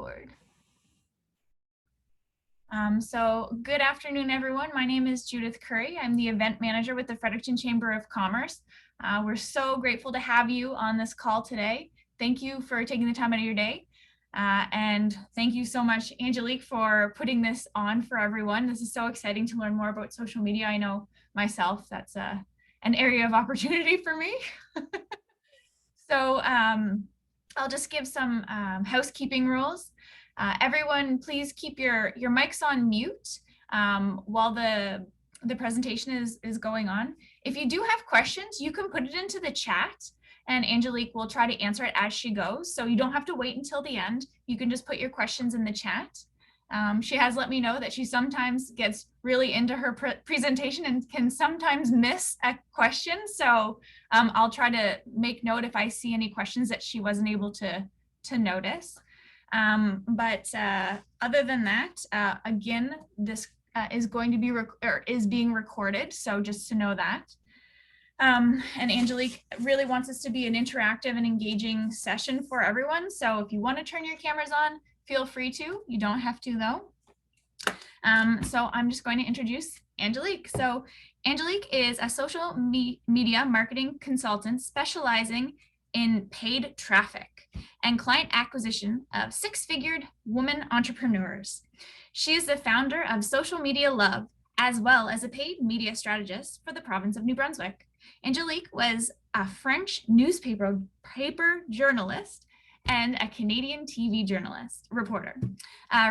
record. So good afternoon, everyone. My name is Judith Curry. I'm the event manager with the Fredericton Chamber of Commerce. We're so grateful to have you on this call today. Thank you for taking the time out of your day. And thank you so much, Angelique, for putting this on for everyone. This is so exciting to learn more about social media. I know myself, that's an area of opportunity for me. So I'll just give some housekeeping rules. Everyone, please keep your mics on mute while the presentation is going on. If you do have questions, you can put it into the chat and Angelique will try to answer it as she goes. So you don't have to wait until the end. You can just put your questions in the chat. She has let me know that she sometimes gets really into her presentation and can sometimes miss a question. So I'll try to make note if I see any questions that she wasn't able to notice. But other than that, again, this is going to be is being recorded. So just to know that. And Angelique really wants this to be an interactive and engaging session for everyone. So if you want to turn your cameras on, feel free to. You don't have to though. So I'm just going to introduce Angelique. So Angelique is a social media marketing consultant specializing in paid traffic and client acquisition of six-figured women entrepreneurs. She is the founder of Social Media Love, as well as a paid media strategist for the province of New Brunswick. Angelique was a French newspaper journalist and a Canadian TV reporter.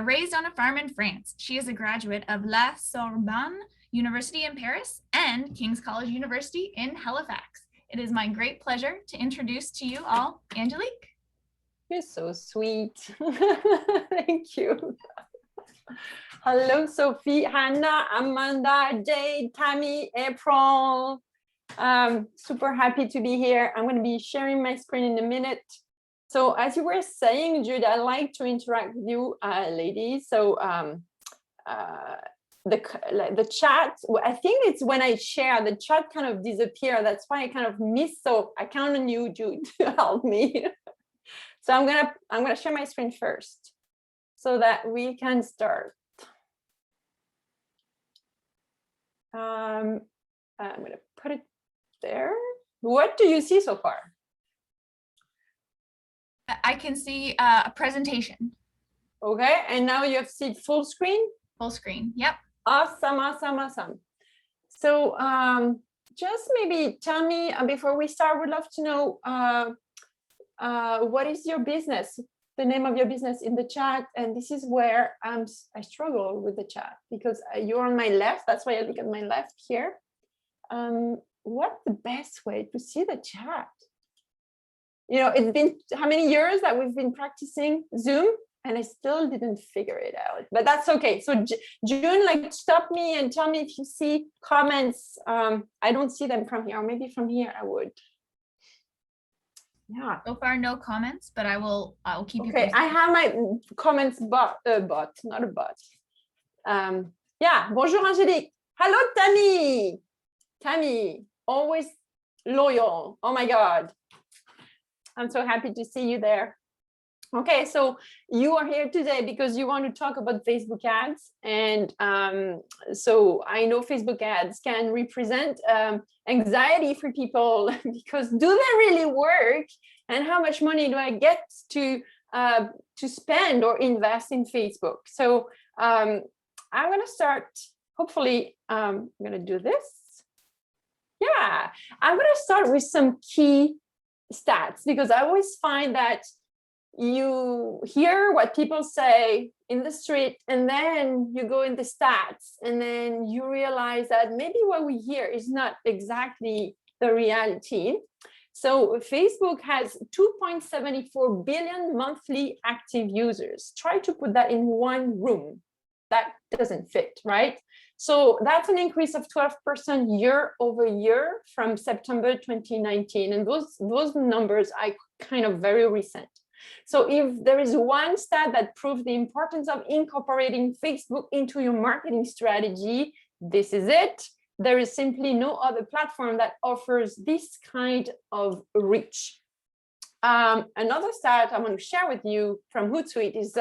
Raised on a farm in France, she is a graduate of La Sorbonne University in Paris and King's College University in Halifax. It is my great pleasure to introduce to you all Angelique. You're so sweet. Thank you. Hello, Sophie, Hannah, Amanda, Jade, Tammy, April. Super happy to be here. I'm going to be sharing my screen in a minute. So as you were saying, Jude, I like to interact with you ladies. So the chat, I think it's when I share, the chat kind of disappear. That's why I kind of miss. So I count on you, Jude, to help me. So I'm gonna share my screen first so that we can start. I'm gonna put it there. What do you see so far? I can see a presentation. Okay, and now you have seen full screen? Full screen, yep. Awesome, awesome, awesome. So just maybe tell me, before we start, would love to know what is your business, the name of your business in the chat. And this is where I struggle with the chat because you're on my left. That's why I look at my left here. What's the best way to see the chat? You know, it's been how many years that we've been practicing Zoom and I still didn't figure it out, but that's okay. So June, like stop me and tell me if you see comments. I don't see them from here, or maybe from here I would. Yeah. So far, no comments, but I'll keep you posted. Okay, I have my comments not a bot. Yeah, bonjour Angélique. Hello, Tammy. Tammy, always loyal. Oh my God. I'm so happy to see you there. Okay, so you are here today because you want to talk about Facebook ads. And so I know Facebook ads can represent anxiety for people because do they really work? And how much money do I get to spend or invest in Facebook? So I'm going to start, hopefully, I'm going to do this. Yeah, I'm going to start with some key stats because I always find that you hear what people say in the street and then you go in the stats and then you realize that maybe what we hear is not exactly the reality. So Facebook has 2.74 billion monthly active users. Try to put that in one room. That doesn't fit, right? So that's an increase of 12% year over year from September 2019. And those numbers are kind of very recent. So if there is one stat that proves the importance of incorporating Facebook into your marketing strategy, this is it. There is simply no other platform that offers this kind of reach. Another stat I want to share with you from Hootsuite is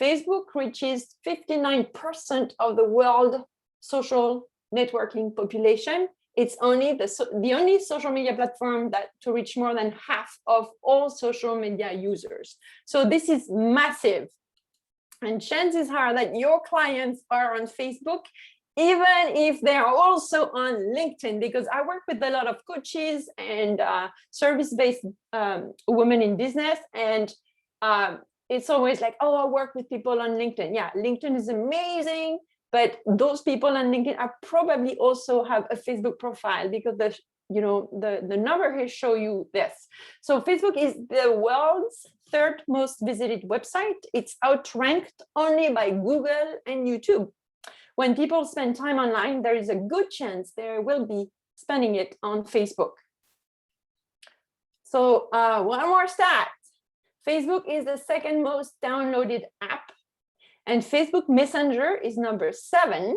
Facebook reaches 59% of the world social networking population. It's only the only social media platform that to reach more than half of all social media users. So this is massive. And chances are that your clients are on Facebook, even if they're also on LinkedIn, because I work with a lot of coaches and service-based women in business. And it's always like, oh, I work with people on LinkedIn. Yeah, LinkedIn is amazing. But those people on LinkedIn are probably also have a Facebook profile, because the number here show you this. So Facebook is the world's third most visited website. It's outranked only by Google and YouTube. When people spend time online, there is a good chance they will be spending it on Facebook. So one more stat. Facebook is the second most downloaded app, and Facebook Messenger is number 7.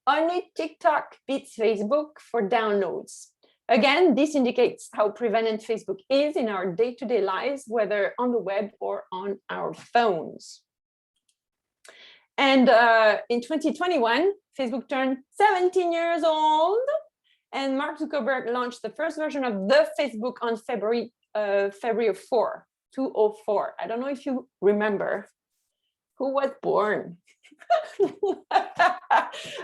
Only TikTok beats Facebook for downloads. Again, this indicates how prevalent Facebook is in our day-to-day lives, whether on the web or on our phones. And in 2021, Facebook turned 17 years old, and Mark Zuckerberg launched the first version of the Facebook on February 4, 2004. I don't know if you remember who was born.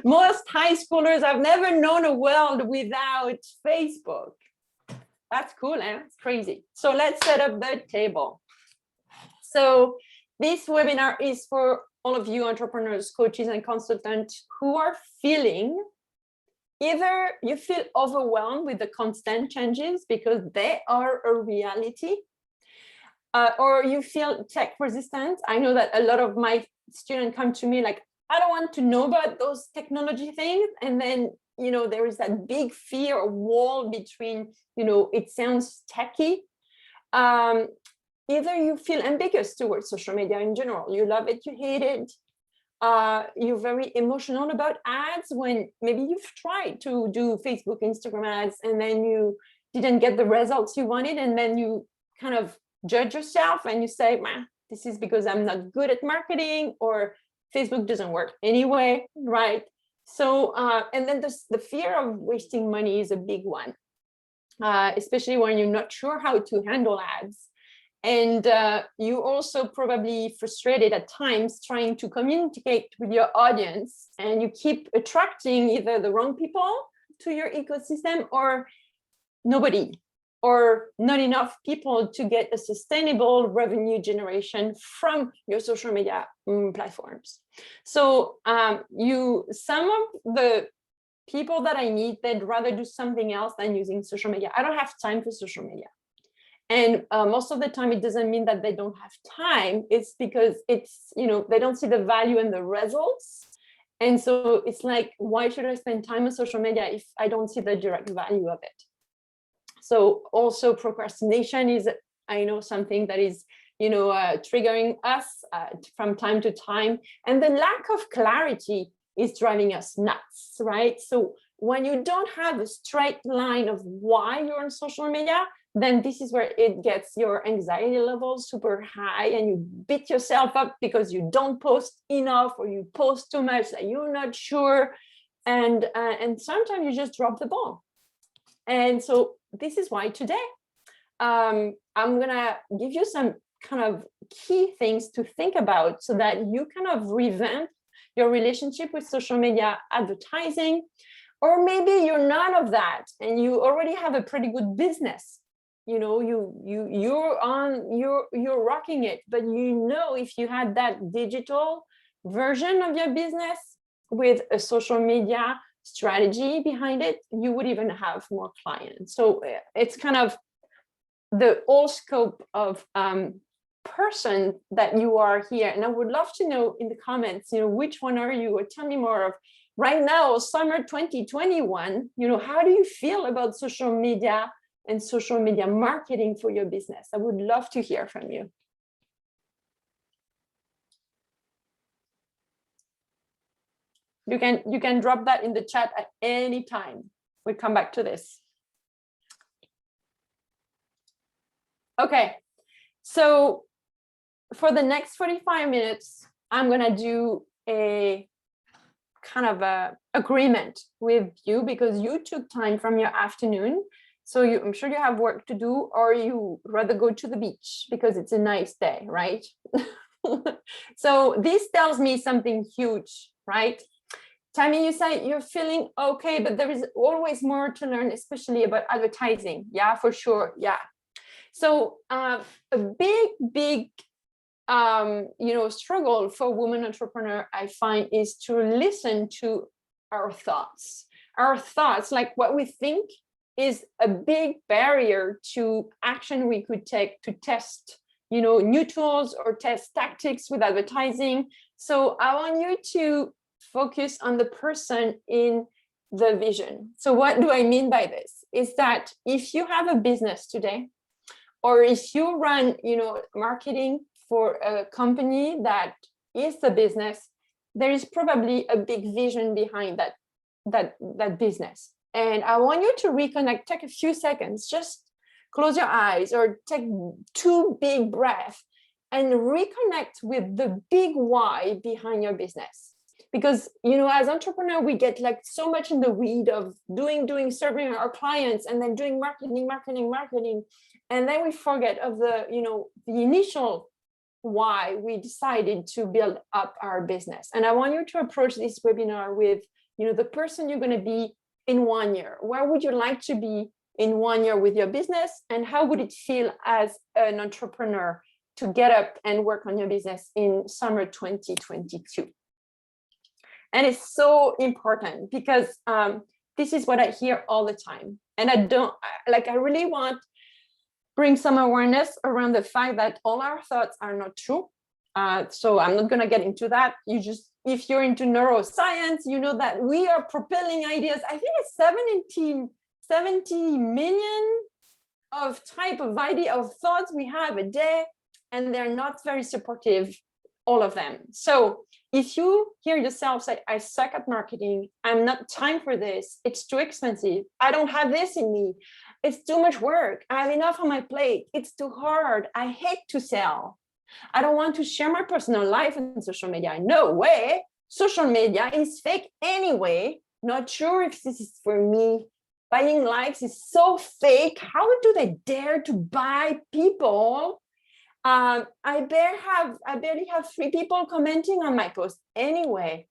Most high schoolers have never known a world without Facebook. That's cool, eh? It's crazy. So let's set up the table. So this webinar is for all of you entrepreneurs, coaches, and consultants who are feeling either you feel overwhelmed with the constant changes because they are a reality, or you feel tech resistant. I know that a lot of my students come to me like, I don't want to know about those technology things. And then, there is that big fear or wall between, it sounds techy. Either you feel ambiguous towards social media in general. You love it, you hate it. You're very emotional about ads when maybe you've tried to do Facebook, Instagram ads, and then you didn't get the results you wanted. And then you kind of judge yourself and you say, this is because I'm not good at marketing, or Facebook doesn't work anyway, right? So, and then the fear of wasting money is a big one, especially when you're not sure how to handle ads. And you also probably frustrated at times trying to communicate with your audience, and you keep attracting either the wrong people to your ecosystem or nobody, or not enough people to get a sustainable revenue generation from your social media platforms. So some of the people that I meet, they'd rather do something else than using social media. I don't have time for social media. And most of the time, it doesn't mean that they don't have time. It's because it's, they don't see the value in the results. And so it's like, why should I spend time on social media if I don't see the direct value of it? So also procrastination is, I know, something that is, triggering us from time to time. And the lack of clarity is driving us nuts, right? So when you don't have a straight line of why you're on social media, then this is where it gets your anxiety levels super high, and you beat yourself up because you don't post enough, or you post too much that you're not sure. And sometimes you just drop the ball. And so this is why today I'm gonna give you some kind of key things to think about so that you kind of revamp your relationship with social media advertising. Or maybe you're none of that and you already have a pretty good business. You're rocking it, but if you had that digital version of your business with a social media strategy behind it, you would even have more clients. So it's kind of the whole scope of person that you are here. And I would love to know in the comments, which one are you, or tell me more of right now, summer 2021, how do you feel about social media and social media marketing for your business? I would love to hear from you. You can drop that in the chat at any time. We'll come back to this. Okay, so for the next 45 minutes, I'm gonna do a kind of a agreement with you because you took time from your afternoon. So I'm sure you have work to do, or you rather go to the beach because it's a nice day, right? So this tells me something huge, right? Tammy, you say you're feeling okay, but there is always more to learn, especially about advertising. Yeah, for sure. Yeah. So a big struggle for women entrepreneur, I find, is to listen to our thoughts. Our thoughts, like what we think, is a big barrier to action we could take to test, new tools or test tactics with advertising. So I want you to focus on the person in the vision. So what do I mean by this? Is that if you have a business today, or if you run, marketing for a company that is the business, there is probably a big vision behind that business. And I want you to reconnect, take a few seconds, just close your eyes or take 2 big breaths and reconnect with the big why behind your business. Because, as entrepreneur, we get like so much in the weed of doing, serving our clients, and then doing marketing. And then we forget of the initial why we decided to build up our business. And I want you to approach this webinar with, the person you're going to be in 1 year. Where would you like to be in 1 year with your business? And how would it feel as an entrepreneur to get up and work on your business in summer 2022? And it's so important because this is what I hear all the time. And I really want bring some awareness around the fact that all our thoughts are not true. So I'm not going to get into that. If you're into neuroscience, you know that we are propelling ideas. I think it's 70 million of type of idea of thoughts we have a day, and they're not very supportive, all of them. So if you hear yourself say, I suck at marketing, I'm not time for this, it's too expensive, I don't have this in me, it's too much work, I have enough on my plate, it's too hard, I hate to sell, I don't want to share my personal life on social media. No way. Social media is fake anyway. Not sure if this is for me. Buying likes is so fake. How do they dare to buy people? I barely have 3 people commenting on my post anyway.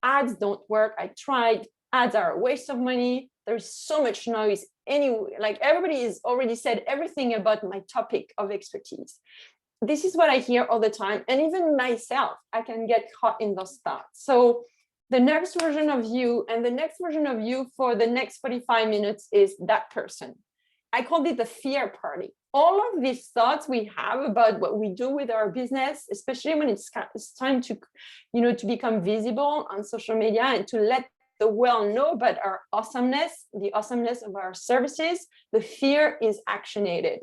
Ads don't work. I tried. Ads are a waste of money. There's so much noise anyway. Like everybody has already said everything about my topic of expertise. This is what I hear all the time. And even myself, I can get caught in those thoughts. So the next version of you and the next version of you for the next 45 minutes is that person. I called it the fear party. All of these thoughts we have about what we do with our business, especially when it's time to, to become visible on social media and to let the world know about our awesomeness, the awesomeness of our services, the fear is actionated.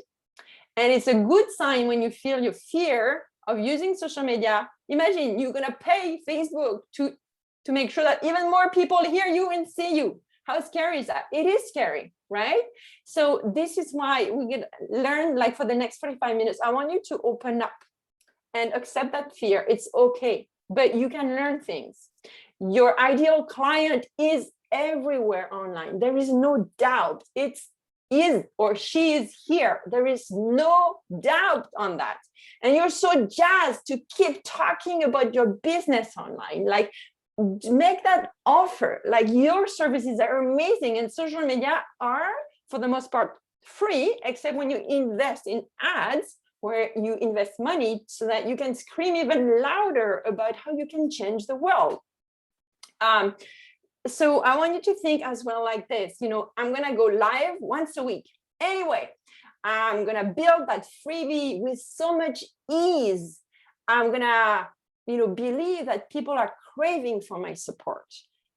And it's a good sign when you feel your fear of using social media. Imagine you're going to pay Facebook to make sure that even more people hear you and see you. How scary is that? It is scary, right? So this is why we can learn, like for the next 45 minutes, I want you to open up and accept that fear. It's okay, but you can learn things. Your ideal client is everywhere online. There is no doubt. It's is or she is here. There is no doubt on that. And you're so jazzed to keep talking about your business online. Like, make that offer. Like, your services are amazing, and social media are, for the most part, free, except when you invest in ads, where you invest money so that you can scream even louder about how you can change the world. So I want you to think as well like this, I'm going to go live once a week. Anyway, I'm going to build that freebie with so much ease. I'm going to, believe that people are craving for my support.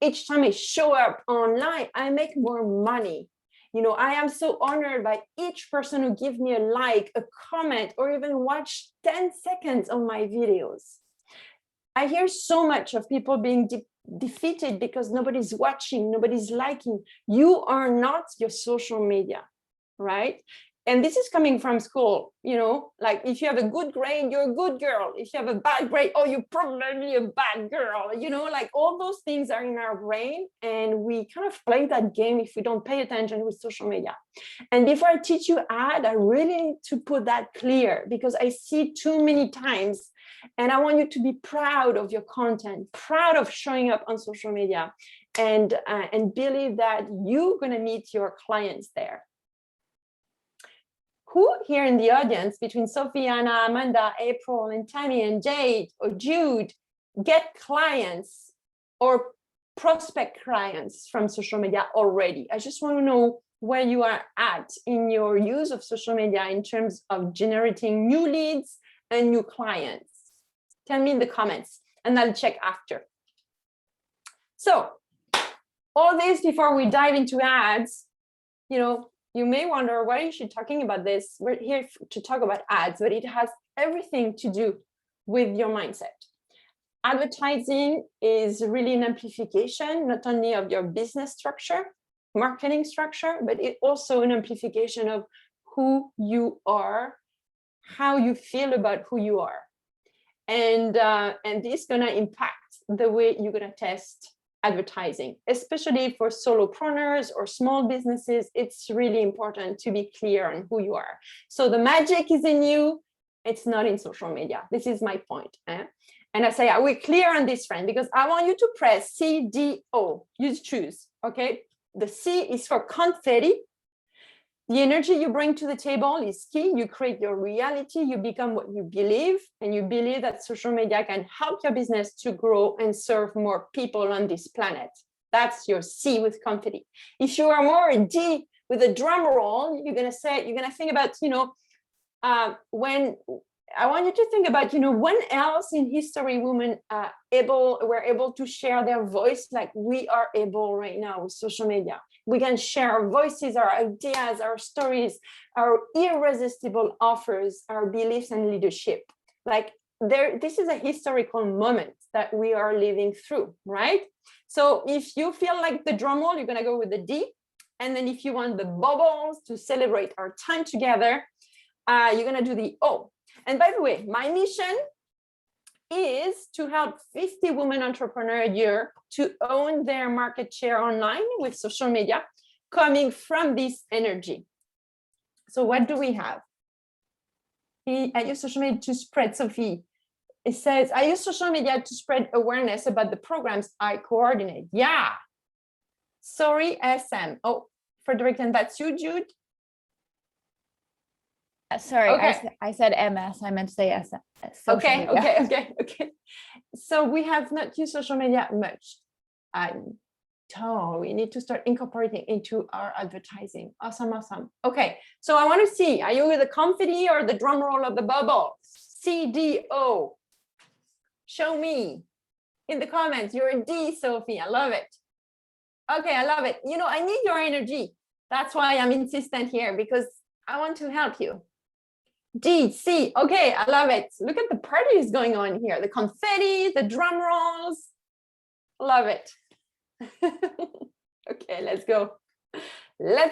Each time I show up online, I make more money. I am so honored by each person who gives me a like, a comment, or even watch 10 seconds of my videos. I hear so much of people being defeated because nobody's watching, nobody's liking. You are not your social media, right? And this is coming from school, you know, like if you have a good grade, you're a good girl. If you have a bad grade, oh, you're probably a bad girl. You know, like all those things are in our brain, and we kind of play that game if we don't pay attention with social media. And before I teach you ad, I really need to put that clear, because I see too many times, and I want you to be proud of your content, proud of showing up on social media, and believe that you're going to meet your clients there. Who here in the audience, between Sophie, Anna, Amanda, April, and Tammy, and Jade, or Jude, get clients or prospect clients from social media already? I just want to know where you are at in your use of social media in terms of generating new leads and new clients. Tell me in the comments, and I'll check after. So all this before we dive into ads, you know, you may wonder, why is she talking about this? We're here to talk about ads, but it has everything to do with your mindset. Advertising is really an amplification, not only of your business structure, marketing structure, but it also an amplification of who you are, how you feel about who you are. And this is going to impact the way you're going to test advertising, especially for solopreneurs or small businesses. It's really important to be clear on who you are. So the magic is in you. It's not in social media. This is my point. And I say, are we clear on this, friend? Because I want you to press CDO. You choose, okay? The C is for confetti. The energy you bring to the table is key. You create your reality. You become what you believe, and you believe that social media can help your business to grow and serve more people on this planet. That's your C with confetti. If you are more a D with a drum roll, you're gonna think about, you know, when I want you to think about, you know, when else in history women were able to share their voice like we are able right now with social media. We can share our voices, our ideas, our stories, our irresistible offers, our beliefs and leadership. Like this is a historical moment that we are living through, right? So if you feel like the drum roll, you're gonna go with the D. And then if you want the bubbles to celebrate our time together, you're gonna do the O. And by the way, my mission is to help 50 women entrepreneurs a year to own their market share online with social media coming from this energy. So what do we have? I use social media to spread, Sophie. It says, I use social media to spread awareness about the programs I coordinate. Yeah. Sorry, SM. Oh, Frederick, and that's you, Jude? Sorry, okay. I said MS. I meant to say SM. Okay. So we have not used social media much. We need to start incorporating into our advertising. Awesome. Okay, so I want to see, are you with the confetti or the drum roll of the bubble? CDO. Show me in the comments. You're a D, Sophie. I love it. Okay, I love it. You know, I need your energy. That's why I'm insistent here, because I want to help you. D, C, okay, I love it. Look at the parties going on here. The confetti, the drum rolls. Love it. Okay, let's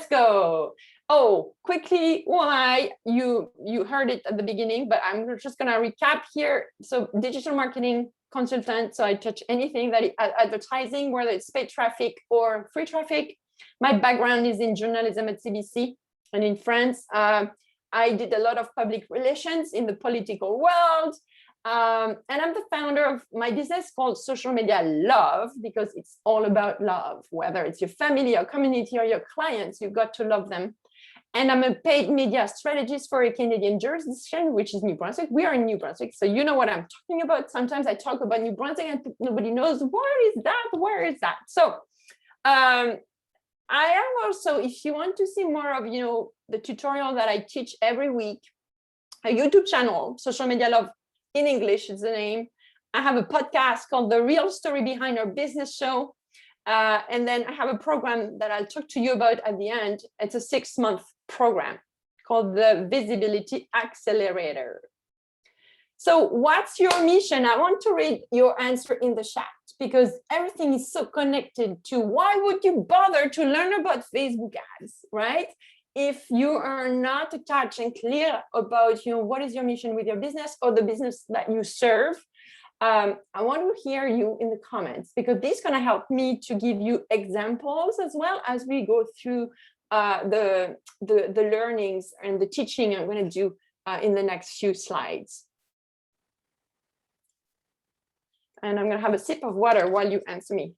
go. Oh, quickly, why you heard it at the beginning, but I'm just gonna recap here. So digital marketing consultant. So I touch anything that is advertising, whether it's paid traffic or free traffic. My background is in journalism at CBC and in France. I did a lot of public relations in the political world. And I'm the founder of my business called Social Media Love, because it's all about love, whether it's your family, your community, or your clients, you've got to love them. And I'm a paid media strategist for a Canadian jurisdiction, which is New Brunswick. We are in New Brunswick, so you know what I'm talking about. Sometimes I talk about New Brunswick and nobody knows, where is that? So I am also, if you want to see more of, you know, the tutorial that I teach every week, a YouTube channel, Social Media Love in English is the name. I have a podcast called The Real Story Behind Our Business Show. And then I have a program that I'll talk to you about at the end. It's a 6-month program called the Visibility Accelerator. So what's your mission? I want to read your answer in the chat, because everything is so connected to why would you bother to learn about Facebook ads, right? if you are not attached and clear about, what is your mission with your business or the business that you serve, I want to hear you in the comments, because this is going to help me to give you examples as well as we go through the learnings and the teaching I'm going to do in the next few slides. And I'm going to have a sip of water while you answer me.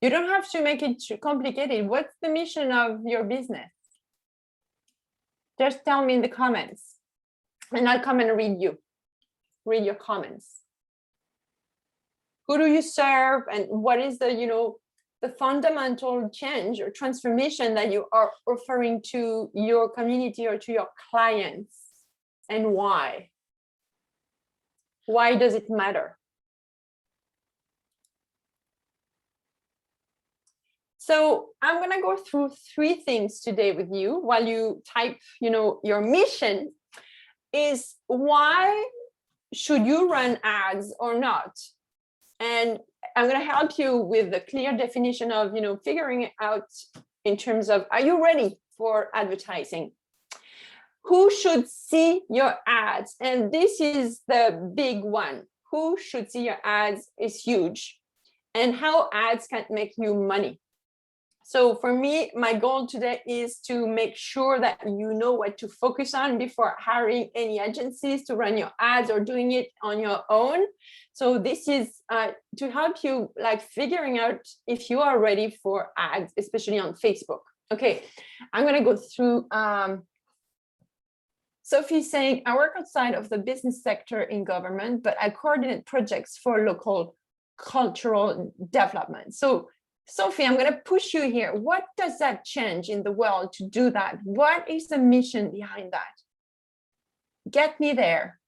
You don't have to make it too complicated. What's the mission of your business? Just tell me in the comments, and I'll come and read your comments. Who do you serve, and what is the, the fundamental change or transformation that you are offering to your community or to your clients, and why? Why does it matter? So I'm going to go through 3 things today with you while you type, your mission is, why should you run ads or not? And I'm going to help you with the clear definition of, figuring it out in terms of, are you ready for advertising? Who should see your ads? And this is the big one. Who should see your ads is huge. And how ads can make you money. So for me, my goal today is to make sure that you know what to focus on before hiring any agencies to run your ads or doing it on your own. So this is to help you figuring out if you are ready for ads, especially on Facebook. Okay, I'm going to go through. Sophie's saying, I work outside of the business sector in government, but I coordinate projects for local cultural development. So Sophie, I'm going to push you here. What does that change in the world to do that? What is the mission behind that? Get me there.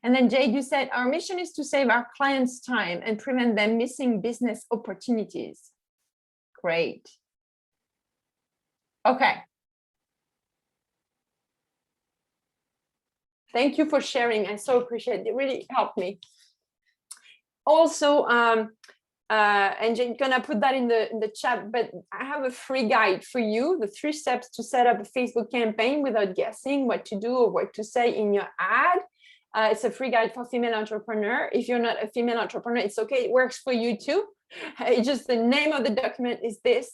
And then Jade, you said, our mission is to save our clients time and prevent them missing business opportunities. Great. Okay. Thank you for sharing. I so appreciate it. It really helped me. Also, and Jane's gonna put that in the chat, but I have a free guide for you, the 3 steps to set up a Facebook campaign without guessing what to do or what to say in your ad. It's a free guide for female entrepreneur. If you're not a female entrepreneur, it's okay, it works for you too. It's just the name of the document is this.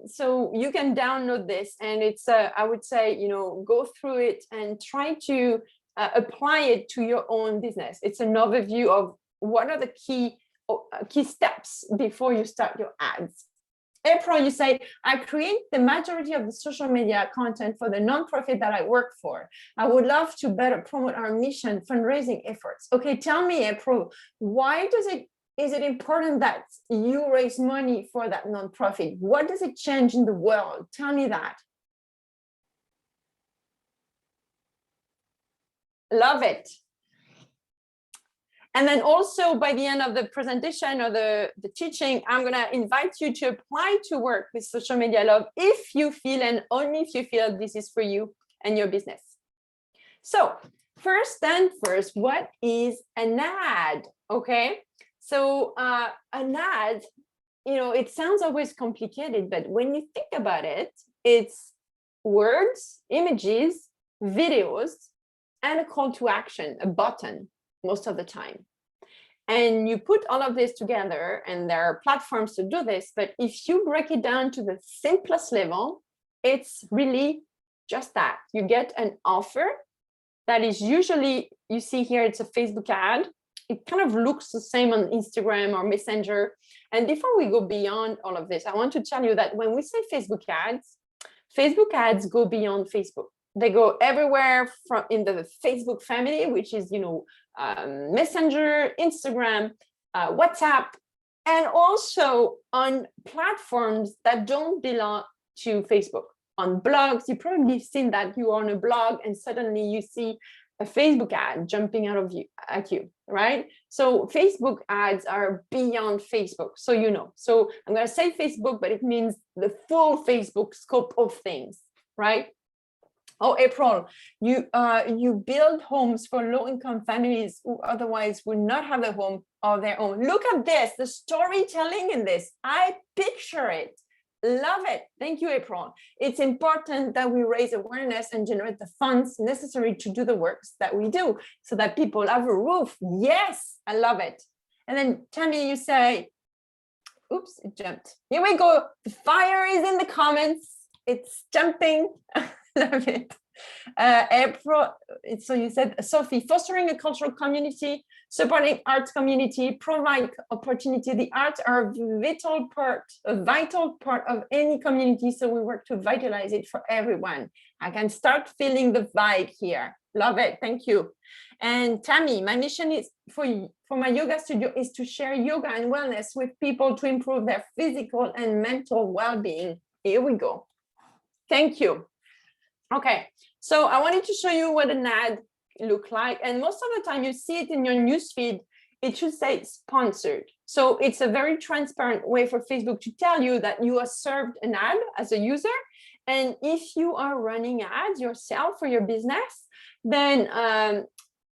So you can download this, and it's I would say, go through it and try to apply it to your own business. It's an overview of what are the key steps before you start your ads. April, you say, I create the majority of the social media content for the nonprofit that I work for. I would love to better promote our mission, fundraising efforts. Okay, tell me, April, why is it important that you raise money for that nonprofit? What does it change in the world? Tell me that. Love it. And then also by the end of the presentation or the teaching, I'm going to invite you to apply to work with Social Media Love if you feel, and only if you feel this is for you and your business. So first, what is an ad? Okay, so an ad, it sounds always complicated, but when you think about it, it's words, images, videos, and a call to action, a button, most of the time. And you put all of this together, and there are platforms to do this, but if you break it down to the simplest level, it's really just that. You get an offer that is usually, you see here, it's a Facebook ad. It kind of looks the same on Instagram or Messenger. And before we go beyond all of this, I want to tell you that when we say Facebook ads go beyond Facebook. They go everywhere from in the Facebook family, which is, Messenger, Instagram, WhatsApp, and also on platforms that don't belong to Facebook. on blogs. You've probably seen that you are on a blog and suddenly you see a Facebook ad jumping out of you at you, right? So Facebook ads are beyond Facebook, so you know. So I'm going to say Facebook, but it means the full Facebook scope of things, right? Oh, April, you build homes for low-income families who otherwise would not have a home of their own. Look at this, the storytelling in this. I picture it. Love it. Thank you, April. It's important that we raise awareness and generate the funds necessary to do the works that we do so that people have a roof. Yes, I love it. And then Tammy, you say, oops, it jumped. Here we go. The fire is in the comments. It's jumping. Love it. April, so you said, Sophie, fostering a cultural community, supporting arts community, provide opportunity. The arts are a vital part of any community. So we work to vitalize it for everyone. I can start feeling the vibe here. Love it. Thank you. And Tammy, my mission is for my yoga studio is to share yoga and wellness with people to improve their physical and mental well-being. Here we go. Thank you. Okay, so I wanted to show you what an ad look like. And most of the time you see it in your newsfeed, it should say sponsored. So it's a very transparent way for Facebook to tell you that you are served an ad as a user. And if you are running ads yourself for your business, then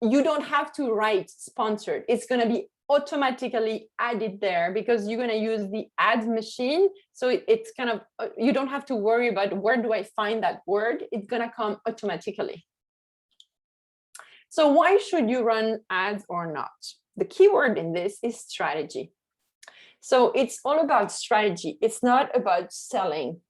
you don't have to write sponsored. It's going to be automatically added there because you're going to use the ad machine. So it's kind of, you don't have to worry about where do I find that word. It's going to come automatically. So why should you run ads or not? The key word in this is strategy. So it's all about strategy. It's not about selling.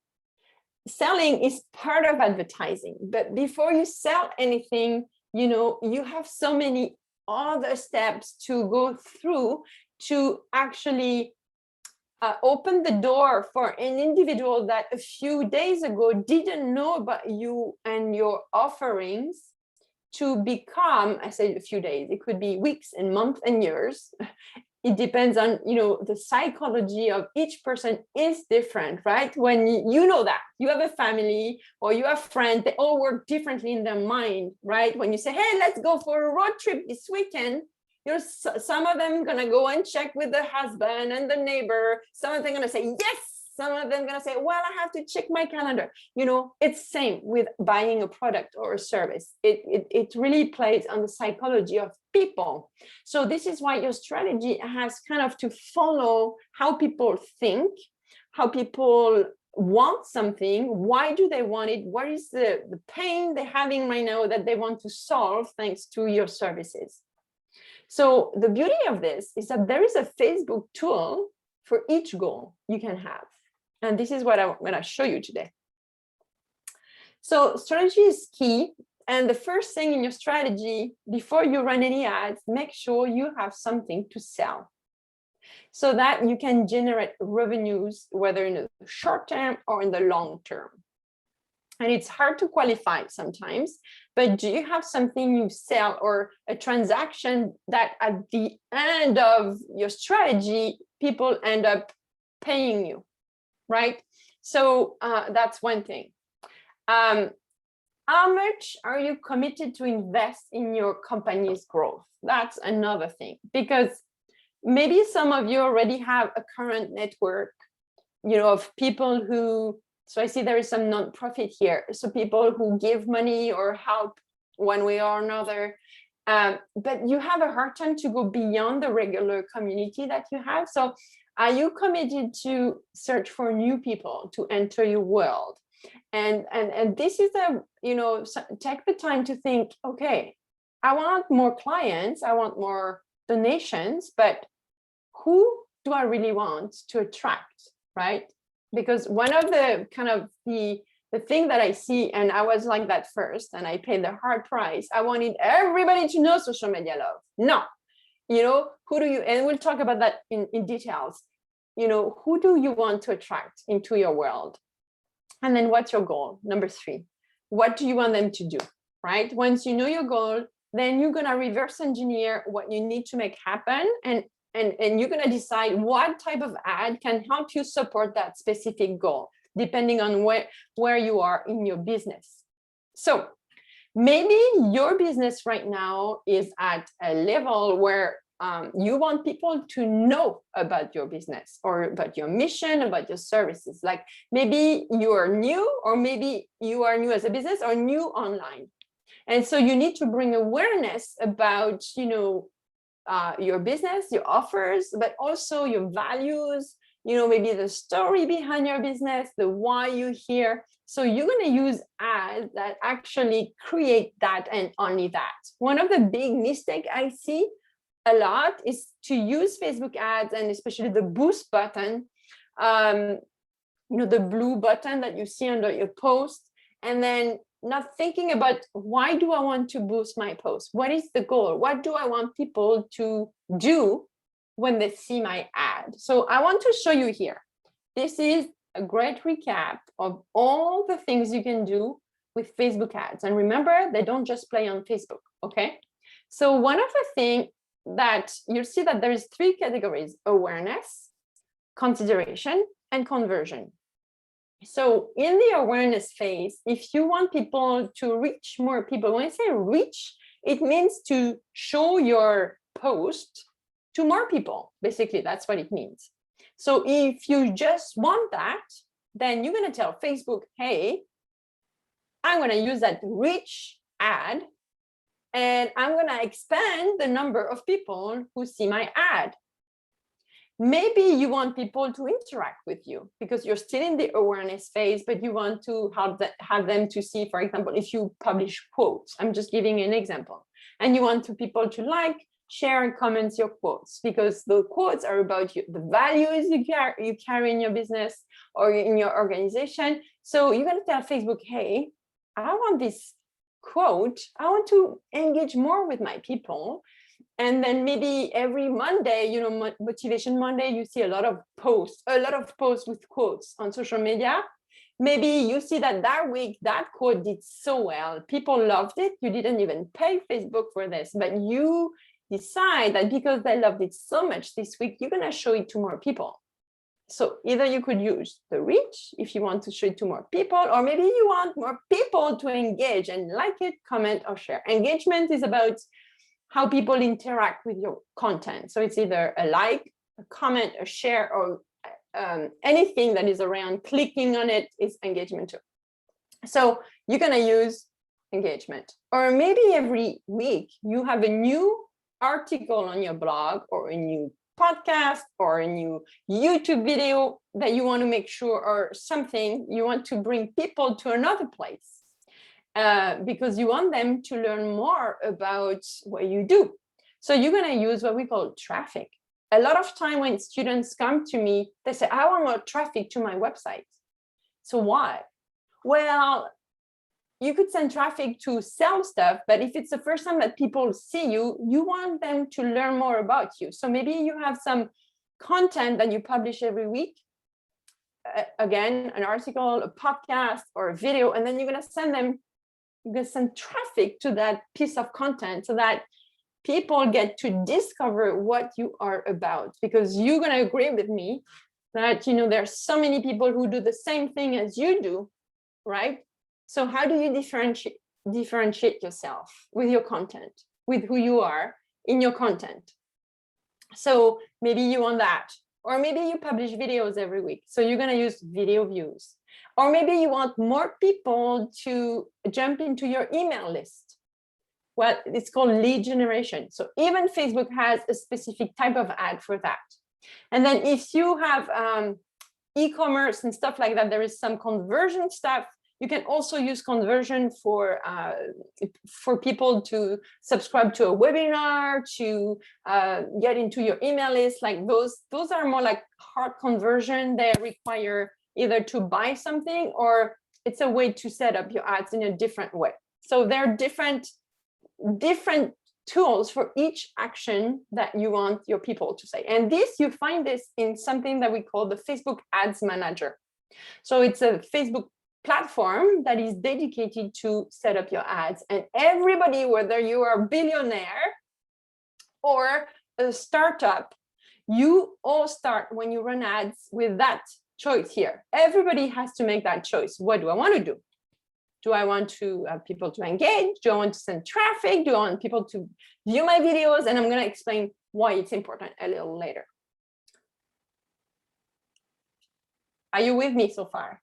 Selling is part of advertising, but before you sell anything, you know, you have so many other steps to go through to actually open the door for an individual that a few days ago didn't know about you and your offerings to become, I say a few days, it could be weeks and months and years. It depends on, you know, the psychology of each person is different, right? When you know that you have a family or you have friends, they all work differently in their mind, right? When you say, hey, let's go for a road trip this weekend, you're some of them gonna go and check with the husband and the neighbor. Some of them gonna say, yes. Some of them gonna say, well, I have to check my calendar. You know, it's same with buying a product or a service. It really plays on the psychology of people. So this is why your strategy has kind of to follow how people think, how people want something, why do they want it, what is the pain they're having right now that they want to solve thanks to your services. So the beauty of this is that there is a Facebook tool for each goal you can have. And this is what I'm going to show you today. So strategy is key. And the first thing in your strategy, before you run any ads, make sure you have something to sell so that you can generate revenues, whether in the short term or in the long term. And it's hard to qualify sometimes, but do you have something you sell or a transaction that at the end of your strategy, people end up paying you, right? So that's one thing. How much are you committed to invest in your company's growth? That's another thing, because maybe some of you already have a current network, you know, of people who, so I see there is some nonprofit here. So people who give money or help one way or another, but you have a hard time to go beyond the regular community that you have. So are you committed to search for new people to enter your world? And this is a, you know, take the time to think, okay, I want more clients, I want more donations, but who do I really want to attract, right? Because one of the kind of the thing that I see, and I was like that first, and I paid the hard price. I wanted everybody to know social media love. No, you know, who do you, and we'll talk about that in details, you know, who do you want to attract into your world? And then what's your goal? Number 3, what do you want them to do, right? Once you know your goal, then you're going to reverse engineer what you need to make happen. And you're going to decide what type of ad can help you support that specific goal. depending on where you are in your business. So maybe your business right now is at a level where you want people to know about your business or about your mission, about your services. Like maybe you are new, or maybe you are new as a business or new online. And so you need to bring awareness about, your business, your offers, but also your values, maybe the story behind your business, the why you're here. So you're going to use ads that actually create that and only that. One of the big mistakes I see a lot is to use Facebook ads, and especially the boost button, the blue button that you see under your post, and then not thinking about, why do I want to boost my post? What is the goal? What do I want people to do when they see my ad? So I want to show you here. This is a great recap of all the things you can do with Facebook ads. And remember, they don't just play on Facebook, okay? So one of the things that you'll see that there is 3 categories: awareness, consideration, and conversion. So in the awareness phase, if you want people to reach more people, when I say reach, it means to show your post to more people. Basically, that's what it means. So if you just want that, then you're going to tell Facebook, hey, I'm going to use that reach ad, and I'm going to expand the number of people who see my ad. Maybe you want people to interact with you because you're still in the awareness phase, but you want to have them to see, for example, if you publish quotes. I'm just giving an example. And you want people to like, share, and comment your quotes, because the quotes are about you, the values you carry in your business or in your organization. So you're going to tell Facebook, hey, I want this quote. I want to engage more with my people. And then maybe every Monday, Motivation Monday, you see a lot of posts with quotes on social media. Maybe you see that week, that quote did so well. People loved it. You didn't even pay Facebook for this, but you decide that because they loved it so much this week, you're going to show it to more people. So either you could use the reach if you want to show it to more people, or maybe you want more people to engage and like it, comment, or share. Engagement is about how people interact with your content. So it's either a like, a comment, a share, or anything that is around clicking on it is engagement too. So you're going to use engagement. Or maybe every week you have a new article on your blog, or a new podcast, or a new YouTube video that you want to make sure, or something you want to bring people to another place. Because you want them to learn more about what you do. So you're going to use what we call traffic. A lot of time when students come to me, they say, I want more traffic to my website. So why? Well, you could send traffic to sell stuff, but if it's the first time that people see you, you want them to learn more about you. So maybe you have some content that you publish every week. Again, an article, a podcast, or a video, and then you're going to send traffic to that piece of content so that people get to discover what you are about. Because you're going to agree with me that, there are so many people who do the same thing as you do, right? So how do you differentiate yourself with your content, with who you are in your content? So maybe you want that. Or maybe you publish videos every week. So you're going to use video views. Or maybe you want more people to jump into your email list. Well, it's called lead generation. So even Facebook has a specific type of ad for that. And then if you have e-commerce and stuff like that, there is some conversion stuff. You can also use conversion for people to subscribe to a webinar, to get into your email list. Like those are more like hard conversion. They require either to buy something, or it's a way to set up your ads in a different way. So there are different tools for each action that you want your people to say. And you find this in something that we call the Facebook Ads Manager. So it's a Facebook platform that is dedicated to set up your ads. And everybody, whether you are a billionaire or a startup, you all start when you run ads with that choice here. Everybody has to make that choice. What do I want to do? Do I want to have people to engage? Do I want to send traffic? Do I want people to view my videos? And I'm going to explain why it's important a little later. Are you with me so far?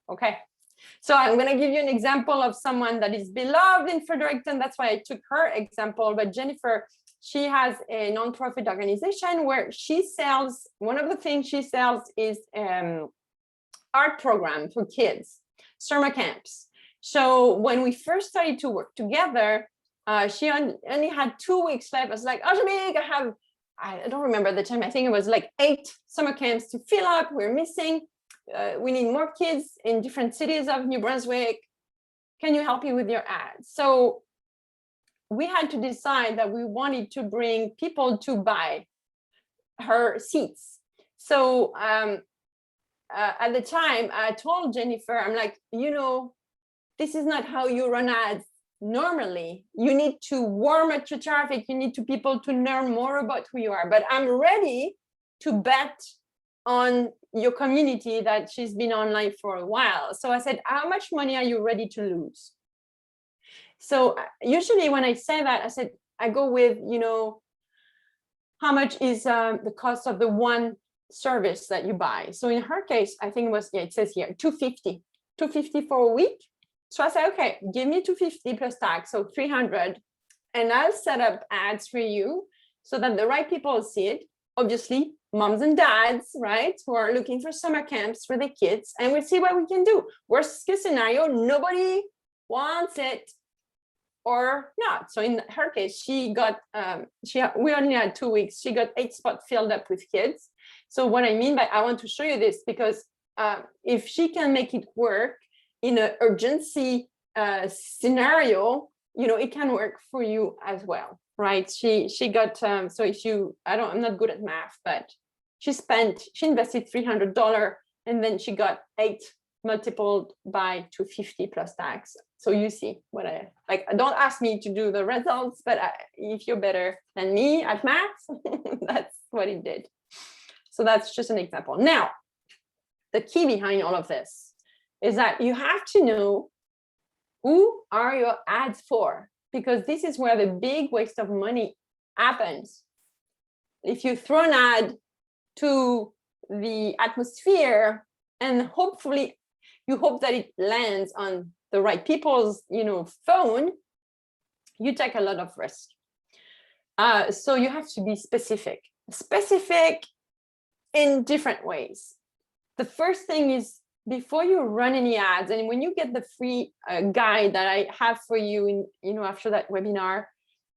Okay. So I'm going to give you an example of someone that is beloved in Fredericton. That's why I took her example. But Jennifer, she has a nonprofit organization where she sells, one of the things she sells is art program for kids, summer camps. So when we first started to work together, she only had 2 weeks left. I was like, Angelique, I don't remember the time. I think it was like 8 summer camps to fill up. We're missing. We need more kids in different cities of New Brunswick. Can you help me with your ads? So we had to decide that we wanted to bring people to buy her seats. So at the time, I told Jennifer, I'm like, this is not how you run ads normally. You need to warm up to traffic. You need to people to learn more about who you are. But I'm ready to bet on your community that she's been online for a while. So I said, how much money are you ready to lose? So usually when I say that, I said, I go with, how much is the cost of the one service that you buy? So in her case, I think it was, it says here, $250 for a week. So I said, okay, give me $250 plus tax, so $300, and I'll set up ads for you so that the right people see it. Obviously, moms and dads, right, who are looking for summer camps for their kids, and we'll see what we can do. Worst case scenario, nobody wants it or not. So in her case, she got, we only had 2 weeks. She got 8 spots filled up with kids. So what I mean by, I want to show you this because if she can make it work in an urgency scenario, it can work for you as well, right? She got, so if you, I'm not good at math, but she invested $300 and then she got 8 multiplied by $250 plus tax. So you see what I like. Don't ask me to do the results, but if you're better than me at math, that's what it did. So that's just an example. Now, the key behind all of this is that you have to know who are your ads for, because this is where the big waste of money happens. If you throw an ad to the atmosphere and hopefully you hope that it lands on the right people's phone, you take a lot of risk. So you have to be specific in different ways. The first thing is, before you run any ads, and when you get the free guide that I have for you after that webinar,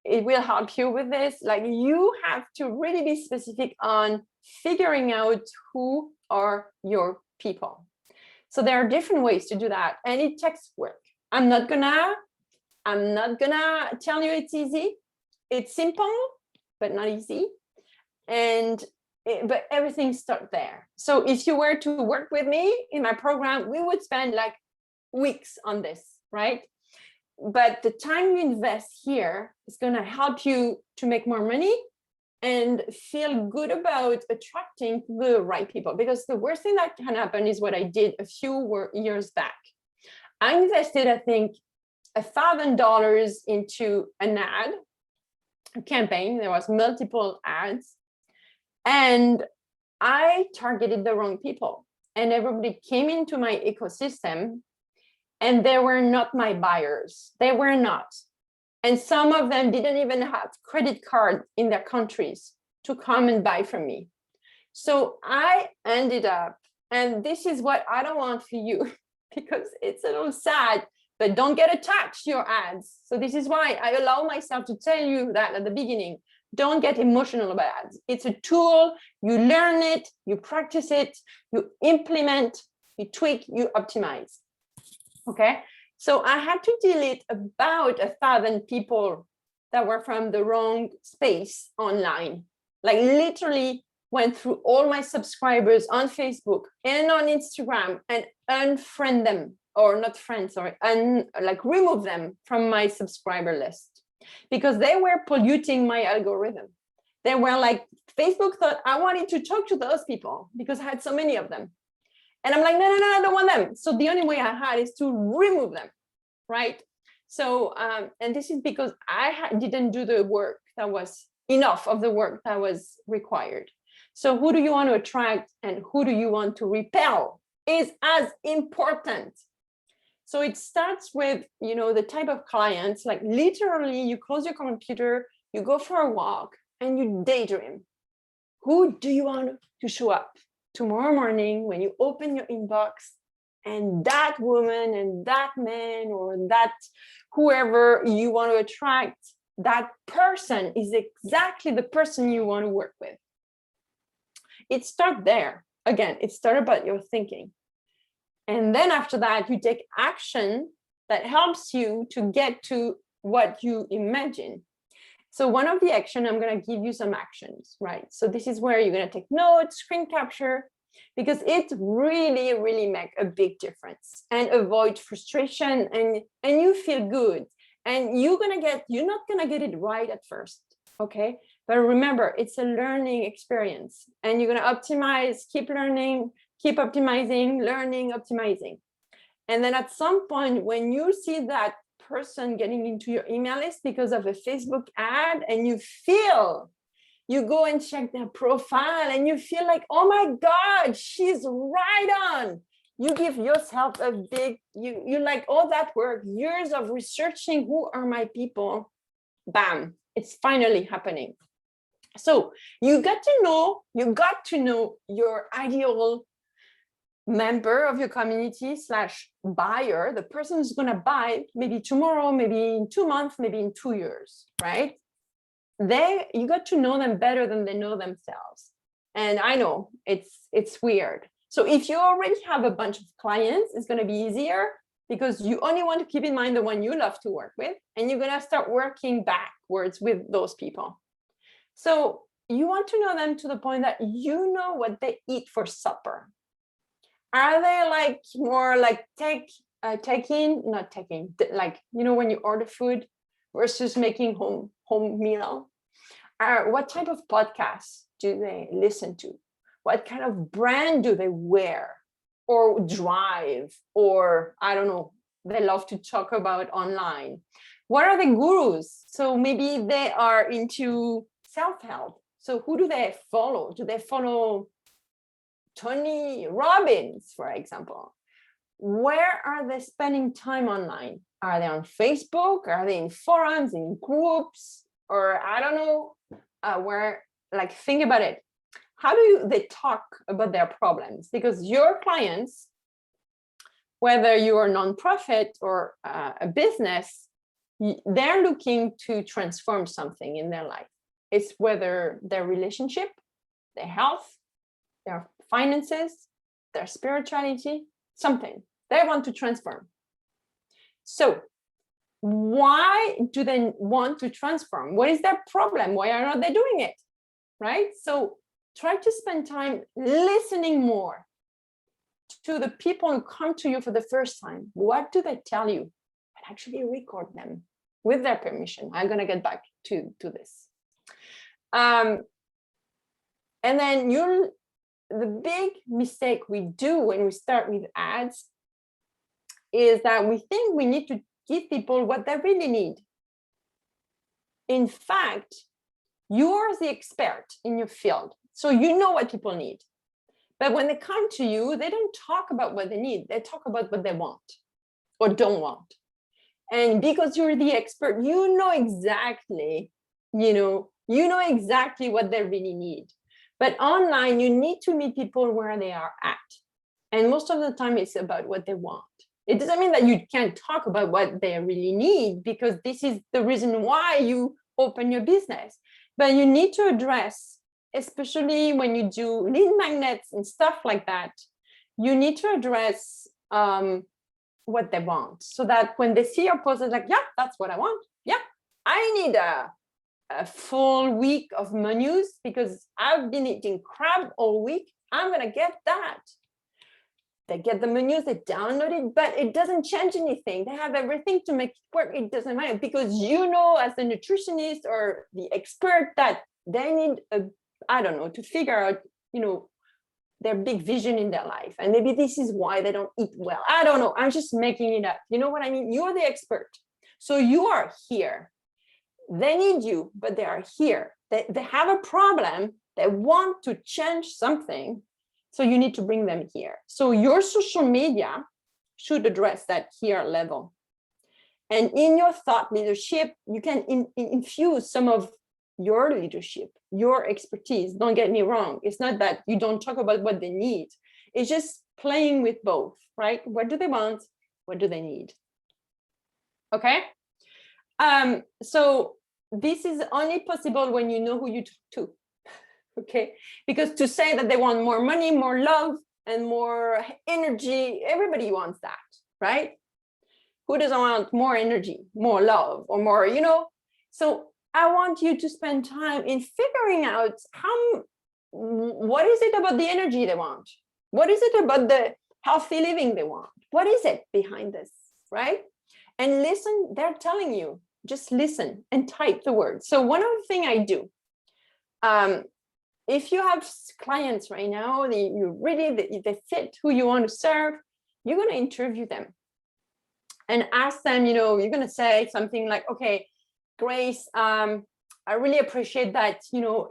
it will help you with this. Like, you have to really be specific on figuring out who are your people. So there are different ways to do that, and it takes work. I'm not gonna tell you it's easy. It's simple, but not easy. But everything starts there. So if you were to work with me in my program, we would spend like weeks on this, right? But the time you invest here is going to help you to make more money and feel good about attracting the right people. Because the worst thing that can happen is what I did a few years back. I invested, I think, $1,000 into an ad campaign. There was multiple ads. And I targeted the wrong people, and everybody came into my ecosystem and they were not my buyers. They were not. And some of them didn't even have credit card in their countries to come and buy from me. So I ended up, and this is what I don't want for you because it's a little sad, but don't get attached to your ads. So this is why I allow myself to tell you that at the beginning. Don't get emotional about ads. It's a tool. You learn it, you practice it, you implement, you tweak, you optimize. Okay. So I had to delete about 1,000 people that were from the wrong space online. Like, literally went through all my subscribers on Facebook and on Instagram and unfriend them, or not friend, sorry, and like remove them from my subscriber list, because they were polluting my algorithm. They were like, Facebook thought I wanted to talk to those people because I had so many of them. And I'm like, no, I don't want them. So the only way I had is to remove them, right? So, and this is because I didn't do the work that was enough of the work that was required. So who do you want to attract and who do you want to repel is as important. So it starts with, the type of clients, like literally you close your computer, you go for a walk and you daydream. Who do you want to show up tomorrow morning when you open your inbox and that woman and that man or that whoever you want to attract, that person is exactly the person you want to work with. It starts there. Again, it starts about your thinking. And then after that, you take action that helps you to get to what you imagine. So one of the action, I'm going to give you some actions, right? So this is where you're going to take notes, screen capture, because it really, really make a big difference and avoid frustration and you feel good. And you're not going to get it right at first, okay? But remember, it's a learning experience and you're going to optimize, keep learning, keep optimizing, learning, optimizing. And then at some point, when you see that person getting into your email list because of a Facebook ad and you go and check their profile and you feel like, oh my God, she's right on. You give yourself a big, you like all that work, years of researching who are my people, bam, it's finally happening. So you got to know your ideal member of your community / buyer, the person who's going to buy maybe tomorrow, maybe in 2 months, maybe in 2 years, right? You got to know them better than they know themselves. And I know it's weird. So if you already have a bunch of clients, it's going to be easier because you only want to keep in mind the one you love to work with, and you're going to start working backwards with those people. So you want to know them to the point that you know what they eat for supper. Are they like more like not taking, like, when you order food versus making home meal? What type of podcasts do they listen to? What kind of brand do they wear or drive? Or I don't know, they love to talk about online. What are the gurus? So maybe they are into self-help. So who do they follow? Do they follow Tony Robbins, for example? Where are they spending time online? Are they on Facebook? Are they in forums, in groups? Or I don't know where, like, think about it. How do they talk about their problems? Because your clients, whether you're a nonprofit or a business, they're looking to transform something in their life. It's whether their relationship, their health, their finances, their spirituality, something they want to transform. So why do they want to transform? What is their problem? Why are not they doing it? Right? So try to spend time listening more to the people who come to you for the first time. What do they tell you? And actually record them with their permission. I'm going to get back to this. And then the big mistake we do when we start with ads is that we think we need to give people what they really need. In fact, you're the expert in your field, so you know what people need. But when they come to you, they don't talk about what they need. They talk about what they want or don't want. And because you're the expert, you know exactly what they really need. But online, you need to meet people where they are at. And most of the time, it's about what they want. It doesn't mean that you can't talk about what they really need, because this is the reason why you open your business. But you need to address, especially when you do lead magnets and stuff like that, you need to address what they want, so that when they see your post, they're like, yeah, that's what I want. Yeah, I need a full week of menus because I've been eating crab all week. I'm going to get that. They get the menus, they download it, but it doesn't change anything. They have everything to make it work. It doesn't matter, because you know, as a nutritionist or the expert, that they need I don't know, to figure out, their big vision in their life. And maybe this is why they don't eat well. I don't know. I'm just making it up. You know what I mean? You're the expert. So you are here. They need you, but they are here. They have a problem. They want to change something. So you need to bring them here. So your social media should address that here level. And in your thought leadership, you can infuse some of your leadership, your expertise. Don't get me wrong. It's not that you don't talk about what they need. It's just playing with both, right? What do they want? What do they need? Okay. So this is only possible when you know who you talk to. Okay. Because to say that they want more money, more love, and more energy, everybody wants that, right? Who doesn't want more energy, more love, or more, So I want you to spend time in figuring out what is it about the energy they want? What is it about the healthy living they want? What is it behind this, right? And listen, they're telling you, just listen and type the words. So one other thing I do, if you have clients right now, they fit who you want to serve, you're going to interview them and ask them, you're going to say something like, okay, Grace, I really appreciate that,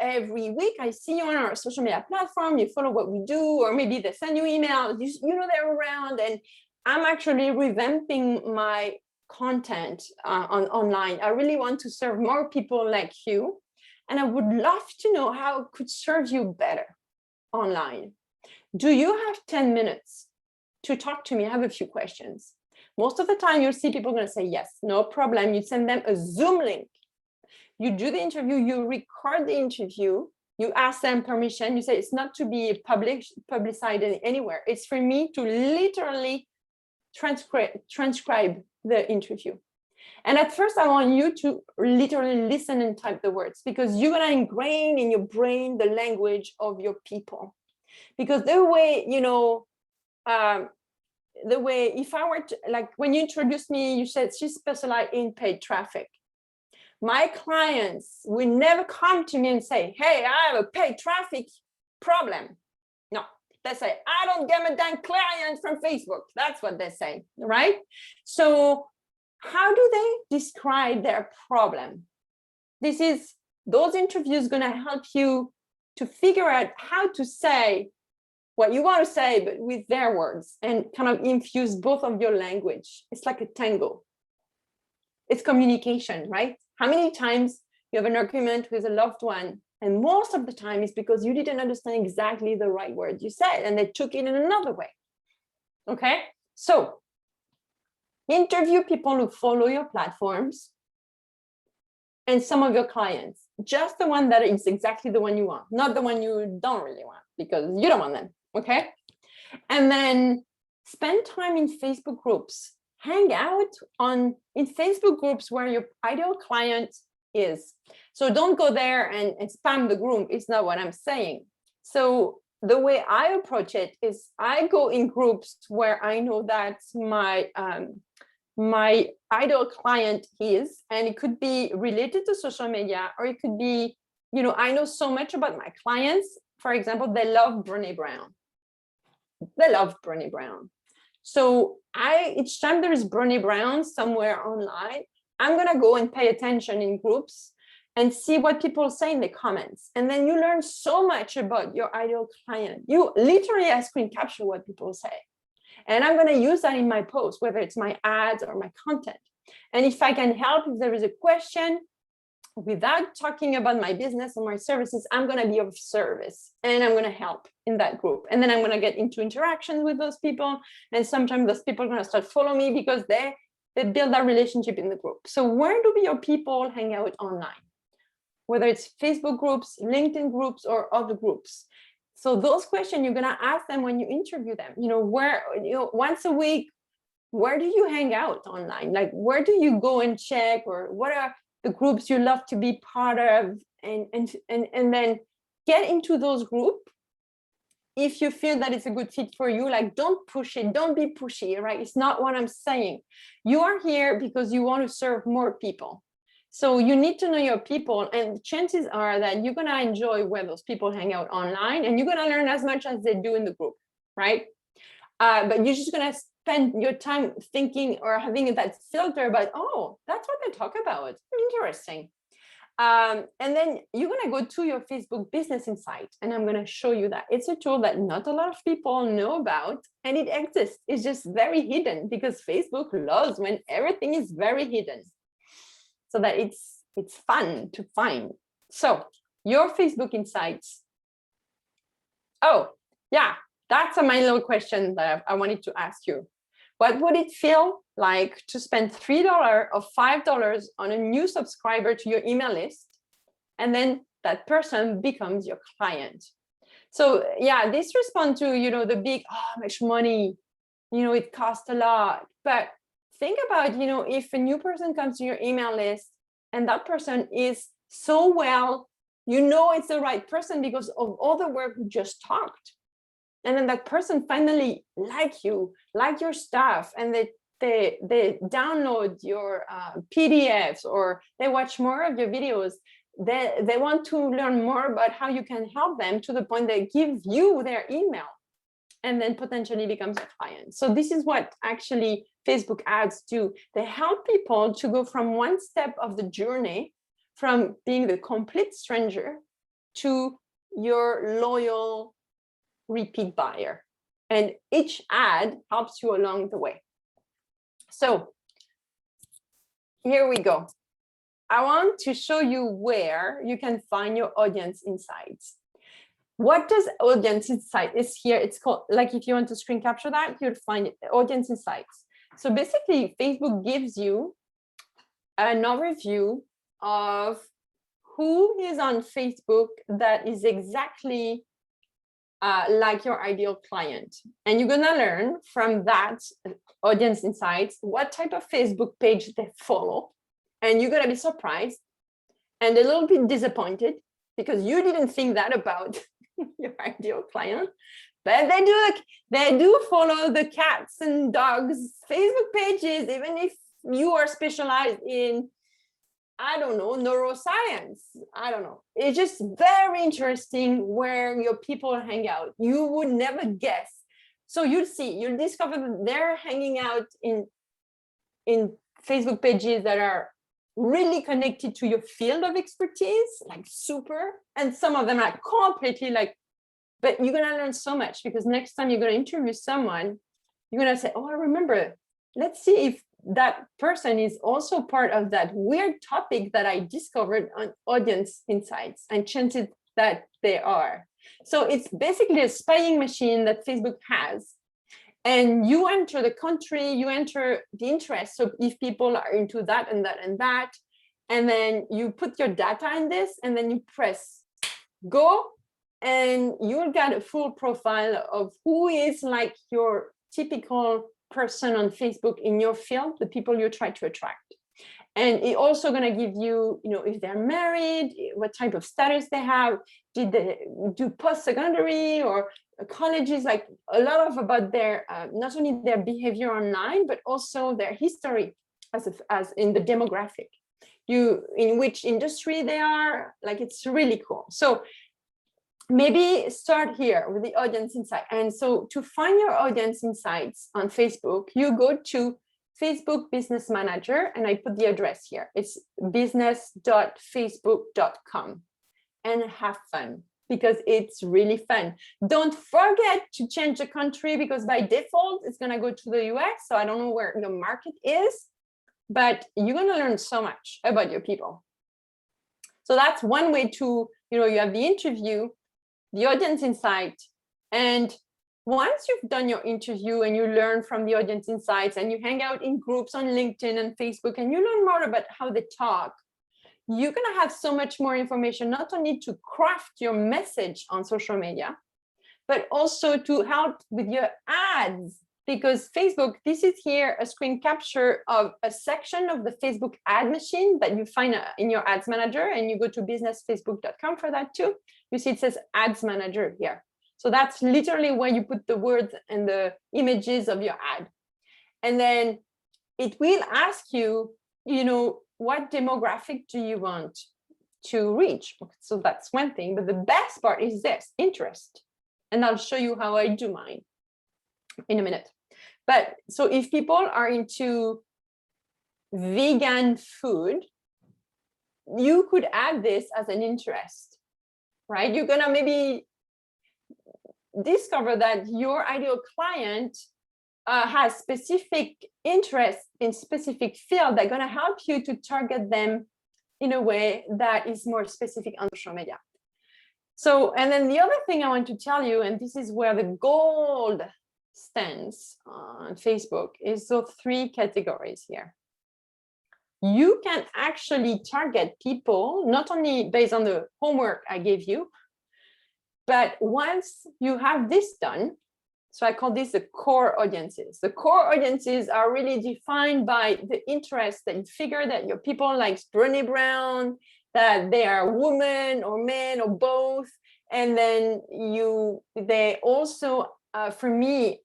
every week I see you on our social media platform, you follow what we do, or maybe they send you emails, they're around, and I'm actually revamping my content online. I really want to serve more people like you, and I would love to know how I could serve you better online. Do you have 10 minutes to talk to me? I have a few questions. Most of the time you'll see people going to say, yes, no problem. You send them a Zoom link. You do the interview, you record the interview, you ask them permission. You say it's not to be publicized anywhere. It's for me to literally transcribe the interview. And at first I want you to literally listen and type the words, because you're going to ingrain in your brain the language of your people. Because the way, if I were to, like when you introduced me, you said she specialized in paid traffic. My clients will never come to me and say, hey, I have a paid traffic problem. No, they say, I don't get a damn client from Facebook. That's what they say, right? So how do they describe their problem? Those interviews going to help you to figure out how to say what you want to say, but with their words, and kind of infuse both of your language. It's like a tango. It's communication, right? How many times you have an argument with a loved one, and most of the time it's because you didn't understand exactly the right word you said, and they took it in another way. Okay, so interview people who follow your platforms and some of your clients, just the one that is exactly the one you want, not the one you don't really want, because you don't want them. Okay, and then spend time in Facebook groups. Hang out in Facebook groups where your ideal client is. So don't go there and spam the group. It's not what I'm saying. So the way I approach it is I go in groups where I know that my ideal client is, and it could be related to social media, or it could be, I know so much about my clients. For example, they love Brené Brown. They love Brené Brown. So each time there is Brené Brown somewhere online, I'm going to go and pay attention in groups and see what people say in the comments. And then you learn so much about your ideal client. You literally screen capture what people say. And I'm going to use that in my posts, whether it's my ads or my content. And if I can help, if there is a question, without talking about my business or my services, I'm going to be of service, and I'm going to help in that group. And then I'm going to get into interactions with those people. And sometimes those people are going to start following me because they build that relationship in the group. So where do your people hang out online? Whether it's Facebook groups, LinkedIn groups, or other groups. So those questions you're going to ask them when you interview them. Once a week, where do you hang out online? Like, where do you go and check, or what are the groups you love to be part of, and then get into those groups. If you feel that it's a good fit for you, like, don't push it, don't be pushy, right? It's not what I'm saying. You are here because you want to serve more people. So you need to know your people, and chances are that you're going to enjoy where those people hang out online, and you're going to learn as much as they do in the group, right? But you're just going to spend your time thinking or having that filter about, oh, that's what they talk about. Interesting. And then you're going to go to your Facebook Business Insight, and I'm going to show you that. It's a tool that not a lot of people know about, and it exists. It's just very hidden because Facebook loves when everything is very hidden, so that it's fun to find. So your Facebook Insights. Oh, yeah, that's my little question that I wanted to ask you. What would it feel like to spend $3 or $5 on a new subscriber to your email list, and then that person becomes your client? So yeah, this responds to, the big, how much money, it costs a lot. But think about, if a new person comes to your email list and that person is so well, it's the right person because of all the work we just talked. And then that person finally like your stuff, and they download your PDFs, or they watch more of your videos. They want to learn more about how you can help them, to the point they give you their email and then potentially becomes a client. So this is what actually Facebook ads do. They help people to go from one step of the journey, from being the complete stranger to your loyal repeat buyer, and each ad helps you along the way. So here we go. I want to show you where you can find your audience insights. What does audience insight is here? It's called, like, if you want to screen capture that, you'll find it, audience insights. So basically, Facebook gives you an overview of who is on Facebook that is exactly like your ideal client. And you're gonna learn from that audience insights what type of Facebook page they follow. And you're gonna be surprised and a little bit disappointed, because you didn't think that about your ideal client. But they do follow the cats and dogs Facebook pages, even if you are specialized in, I don't know, neuroscience. I don't know. It's just very interesting where your people hang out. You would never guess. So you'll discover that they're hanging out in Facebook pages that are really connected to your field of expertise, like super. And some of them are completely like, but you're going to learn so much, because next time you're going to interview someone, you're going to say, oh, I remember. Let's see if that person is also part of that weird topic that I discovered on Audience Insights, and chances that they are. So it's basically a spying machine that Facebook has. And you enter the country, you enter the interest. So if people are into that and that and that, and then you put your data in this, and then you press go, and you'll get a full profile of who is like your typical person on Facebook in your field, the people you try to attract. And it's also going to give you, if they're married, what type of status they have, did they do post-secondary or colleges, like a lot of about their, not only their behavior online, but also their history as in the demographic, in which industry they are, like, it's really cool. So maybe start here with the audience insight. And so to find your audience insights on Facebook, you go to Facebook Business Manager, and I put the address here. It's business.facebook.com, and have fun, because it's really fun. Don't forget to change the country, because by default, it's going to go to the US. So I don't know where the market is, but you're going to learn so much about your people. So that's one way to, you have the interview, the audience insight. And once you've done your interview and you learn from the audience insights, and you hang out in groups on LinkedIn and Facebook, and you learn more about how they talk, you're going to have so much more information, not only to craft your message on social media, but also to help with your ads. Because Facebook, this is here a screen capture of a section of the Facebook ad machine that you find in your ads manager, and you go to businessfacebook.com for that too. You see it says ads manager here. So that's literally where you put the words and the images of your ad. And then it will ask you, what demographic do you want to reach? So that's one thing, but the best part is this, interest. And I'll show you how I do mine in a minute. But so if people are into vegan food, you could add this as an interest, right? You're gonna maybe discover that your ideal client has specific interest in specific field that are gonna help you to target them in a way that is more specific on social media. So, and then the other thing I want to tell you, and this is where the gold stands on Facebook, is those 3 categories here. You can actually target people not only based on the homework I gave you, but once you have this done, so I call this the core audiences. The core audiences are really defined by the interest that you figure that your people like Brené Brown, that they are women or men or both. And then they also, for me,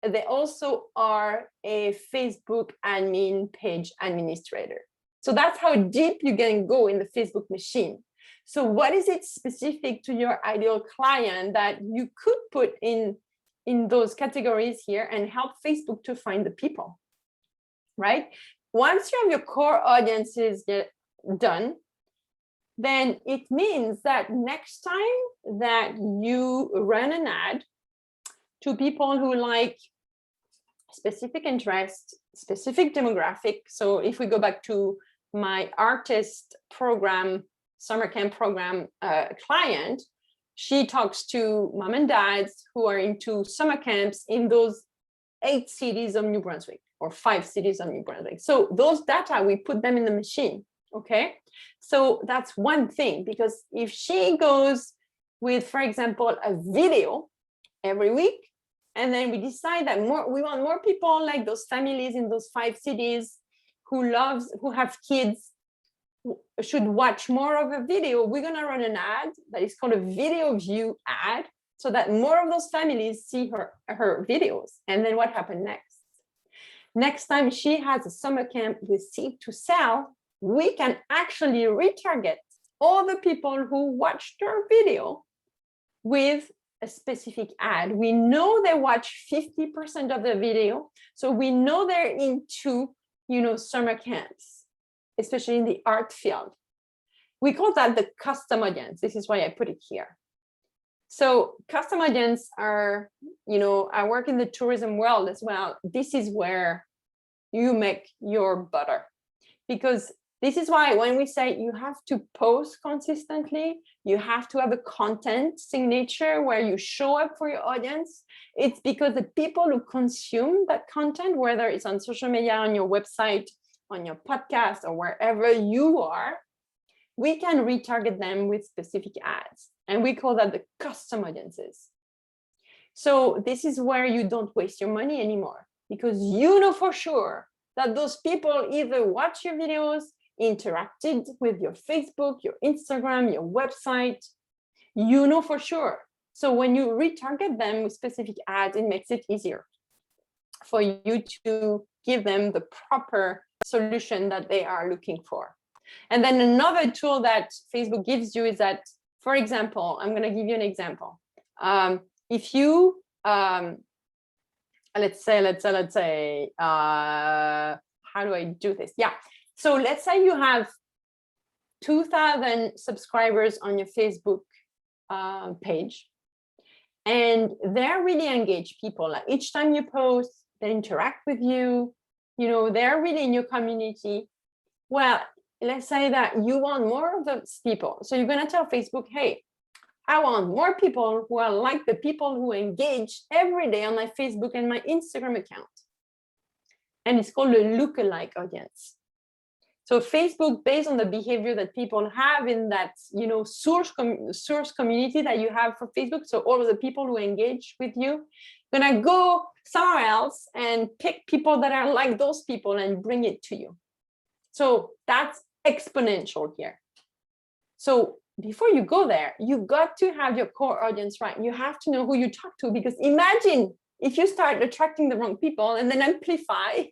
they also are a Facebook admin page administrator. So that's how deep you can go in the Facebook machine. So what is it specific to your ideal client that you could put in those categories here and help Facebook to find the people, right? Once you have your core audiences done, then it means that next time that you run an ad to people who like specific interest, specific demographic. So if we go back to my artist program, summer camp program client, she talks to mom and dads who are into summer camps in those 8 cities of New Brunswick or 5 cities of New Brunswick. So those data, we put them in the machine, okay? So that's one thing, because if she goes with, for example, a video every week, and then we decide that we want more people like those families in those 5 cities who have kids, should watch more of a video, we're going to run an ad that is called a video view ad, so that more of those families see her videos. And then what happened next? Next time she has a summer camp with seed to sell, we can actually retarget all the people who watched her video with a specific ad. We know they watch 50% of the video, so we know they're into, summer camps, especially in the art field. We call that the custom audience. This is why I put it here. So custom audience are, I work in the tourism world as well. This is where you make your butter, because this is why when we say you have to post consistently, you have to have a content signature where you show up for your audience. It's because the people who consume that content, whether it's on social media, on your website, on your podcast, or wherever you are, we can retarget them with specific ads. And we call that the custom audiences. So this is where you don't waste your money anymore, because you know for sure that those people either watch your videos, interacted with your Facebook, your Instagram, your website, for sure. So when you retarget them with specific ads, it makes it easier for you to give them the proper solution that they are looking for. And then another tool that Facebook gives you is that, for example, I'm going to give you an example. If you, let's say, how do I do this? Yeah. So let's say you have 2,000 subscribers on your Facebook page, and they're really engaged people. Like each time you post, they interact with you, they're really in your community. Well, let's say that you want more of those people. So you're going to tell Facebook, hey, I want more people who are like the people who engage every day on my Facebook and my Instagram account. And it's called a lookalike audience. So Facebook, based on the behavior that people have in that, source community that you have for Facebook, so all of the people who engage with you, gonna go somewhere else and pick people that are like those people and bring it to you. So that's exponential here. So before you go there, you got to have your core audience right. You have to know who you talk to, because imagine if you start attracting the wrong people and then amplify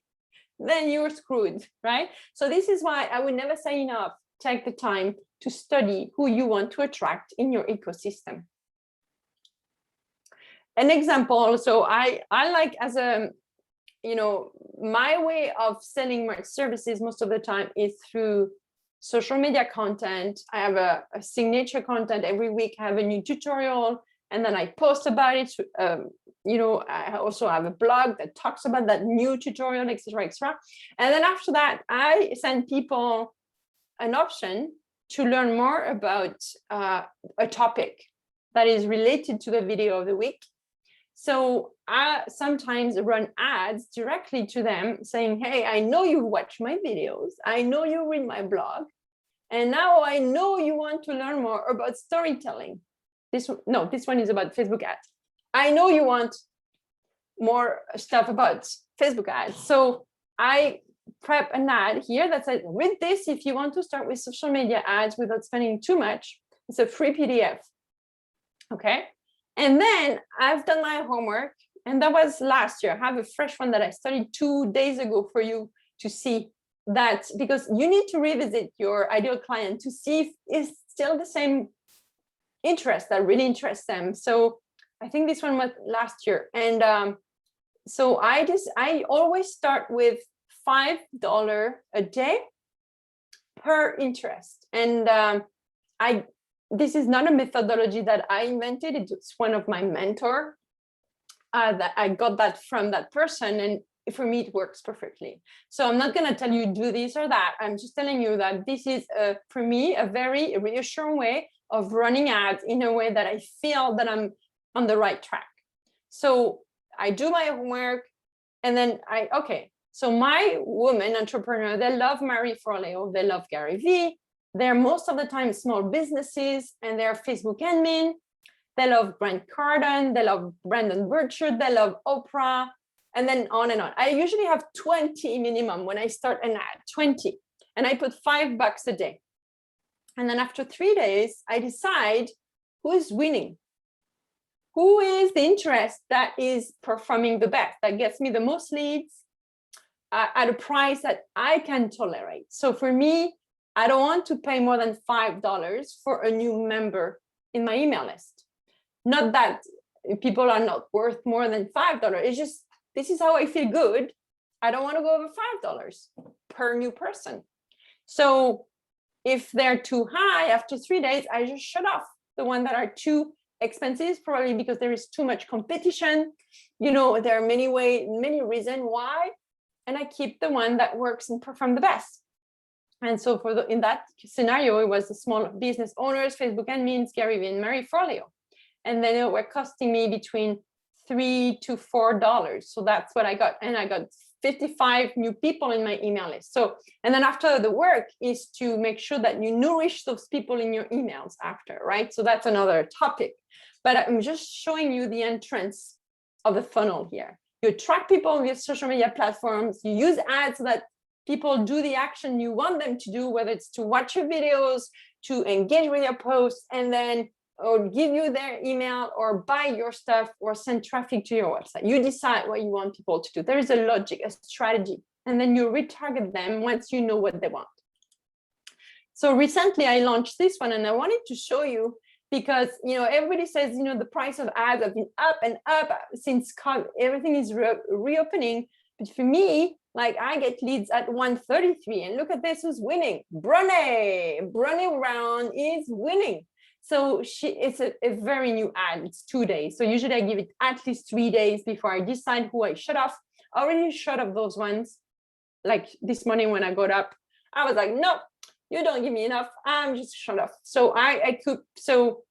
then you're screwed, right? So this is why I would never say enough. Take the time to study who you want to attract in your ecosystem. An example also, I like as a, my way of selling my services most of the time is through social media content. I have a signature content every week. I have a new tutorial, and then I post about it. I also have a blog that talks about that new tutorial, etc., etc. And then after that, I send people an option to learn more about a topic that is related to the video of the week. So I sometimes run ads directly to them saying, hey, I know you watch my videos. I know you read my blog. And now I know you want to learn more about storytelling. This one is about Facebook ads. I know you want more stuff about Facebook ads. So I prep an ad here that says, read this if you want to start with social media ads without spending too much. It's a free PDF. Okay. And then I've done my homework, and that was last year. I have a fresh one that I studied 2 days ago for you to see that, because you need to revisit your ideal client to see if it's still the same interest that really interests them. So I think this one was last year. And so I always start with $5 a day per interest. And this is not a methodology that I invented. It's one of my mentor that I got that from that person. And for me, it works perfectly. So I'm not going to tell you do this or that. I'm just telling you that this is, for me, a very reassuring way of running ads in a way that I feel that I'm on the right track. So I do my homework, and then so my women entrepreneur, they love Marie Forleo, they love Gary Vee. They're most of the time small businesses, and they're Facebook admin. They love Grant Cardone, they love Brandon Burchard, they love Oprah, and then on and on. I usually have 20 minimum when I start an ad, 20, and I put $5 a day. And then after 3 days, I decide who is winning. Who is the interest that is performing the best, that gets me the most leads at a price that I can tolerate. So for me, I don't want to pay more than $5 for a new member in my email list. Not that people are not worth more than $5. It's just, this is how I feel good. I don't want to go over $5 per new person. So if they're too high after 3 days, I just shut off the one that are too expensive, probably because there is too much competition. There are many reasons why, and I keep the one that works and perform the best. And so in that scenario, it was the small business owners, Facebook admins, Gary Vee and Marie Forleo. And then it were costing me between $3 to $4. So that's what I got. And I got 55 new people in my email list. So, and then after the work is to make sure that you nourish those people in your emails after, right? So that's another topic. But I'm just showing you the entrance of the funnel here. You attract people on your social media platforms. You use ads so that people do the action you want them to do, whether it's to watch your videos, to engage with your posts, and then or give you their email or buy your stuff or send traffic to your website. You decide what you want people to do. There is a logic, a strategy, and then you retarget them once you know what they want. So recently I launched this one, and I wanted to show you because, everybody says, the price of ads have been up and up since everything is reopening. But for me, I get leads at 133, and look at this, who's winning? Brené Brown is winning. So it's a very new ad. It's 2 days. So usually I give it at least 3 days before I decide who I shut off. I already shut off those ones. Like this morning when I got up, I was like, no, you don't give me enough. I'm just shut off. So I could. So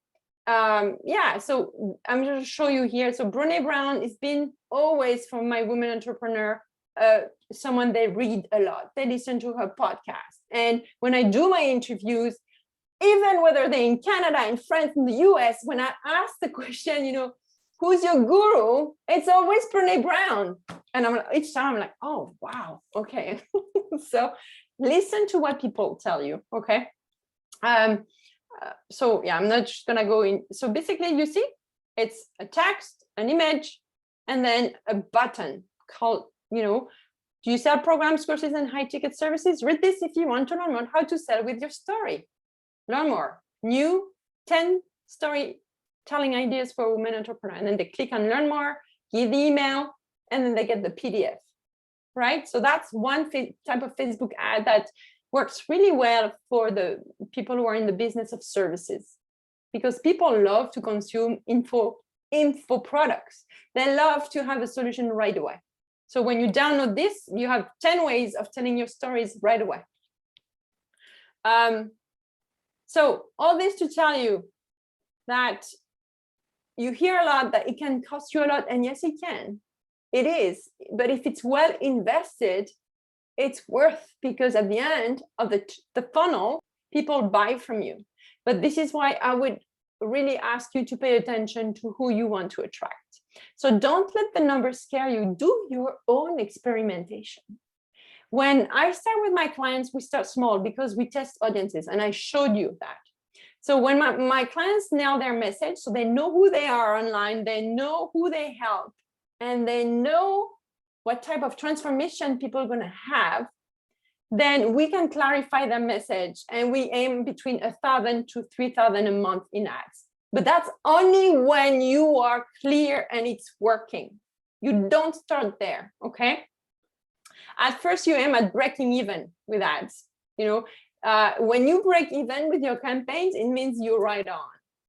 so I'm going to show you here. So Brené Brown has been always, for my women entrepreneur, someone they read a lot. They listen to her podcast. And when I do my interviews, even whether they're in Canada, in France, in the US, when I ask the question, who's your guru? It's always Brené Brown. And each time I'm like, oh, wow, okay. So listen to what people tell you, okay? So yeah, I'm not just gonna go in. So basically, you see, it's a text, an image, and then a button called, Do you sell programs, courses, and high-ticket services? Read this if you want to learn more how to sell with your story. Learn more. New 10 storytelling ideas for women entrepreneurs. And then they click on learn more, give the email, and then they get the PDF, right? So that's one type of Facebook ad that works really well for the people who are in the business of services, because people love to consume info products. They love to have a solution right away. So when you download this, you have 10 ways of telling your stories right away. So all this to tell you that you hear a lot that it can cost you a lot, and yes, it can. It is, but if it's well invested, it's worth, because at the end of the funnel, people buy from you. But this is why I would really ask you to pay attention to who you want to attract. So don't let the numbers scare you. Do your own experimentation. When I start with my clients, we start small because we test audiences, and I showed you that. So when my clients nail their message, so they know who they are online, they know who they help, and they know what type of transformation people are going to have, then we can clarify their message, and we aim between 1,000 to 3,000 a month in ads. But that's only when you are clear and it's working. You don't start there, okay? At first, you aim at breaking even with ads. When you break even with your campaigns, it means you're right on.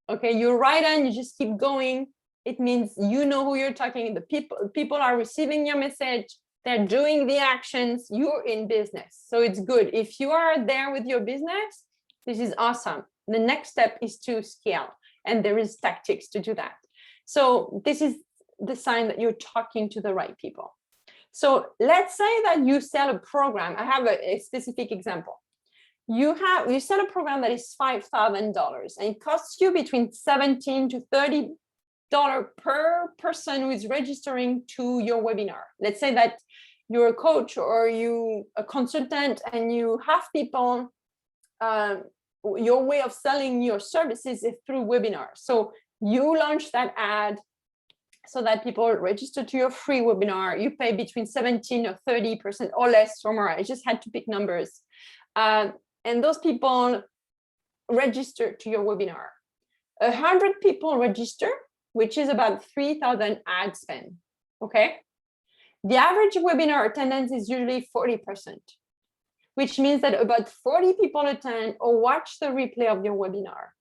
Okay, you're right on. You just keep going. It means you know who you're talking. The people are receiving your message. They're doing the actions. You're in business, so it's good. If you are there with your business, this is awesome. The next step is to scale, and there is tactics to do that. So this is the sign that you're talking to the right people. So let's say that you sell a program. I have a specific example. You sell a program that is $5,000, and it costs you between $17 to $30 per person who is registering to your webinar. Let's say that you're a coach or you a consultant, and you have people, your way of selling your services is through webinars. So you launch that ad so that people register to your free webinar. You pay between 17 or 30% or less or more. I just had to pick numbers. And those people register to your webinar. 100 people register, which is about 3,000 ad spend, okay? The average webinar attendance is usually 40%, which means that about 40 people attend or watch the replay of your webinar.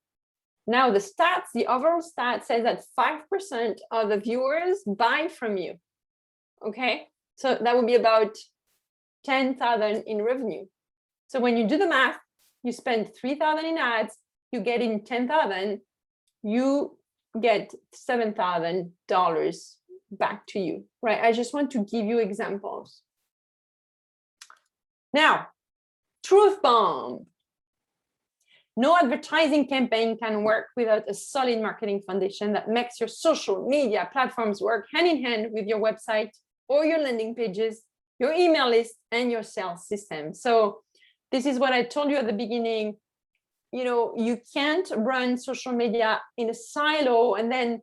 Now the overall stat says that 5% of the viewers buy from you, okay? So that would be about 10,000 in revenue. So when you do the math, you spend 3,000 in ads, you get in 10,000, you get $7,000 back to you, right? I just want to give you examples. Now, truth bomb. No advertising campaign can work without a solid marketing foundation that makes your social media platforms work hand in hand with your website or your landing pages, your email list, and your sales system. So this is what I told you at the beginning. You can't run social media in a silo, and then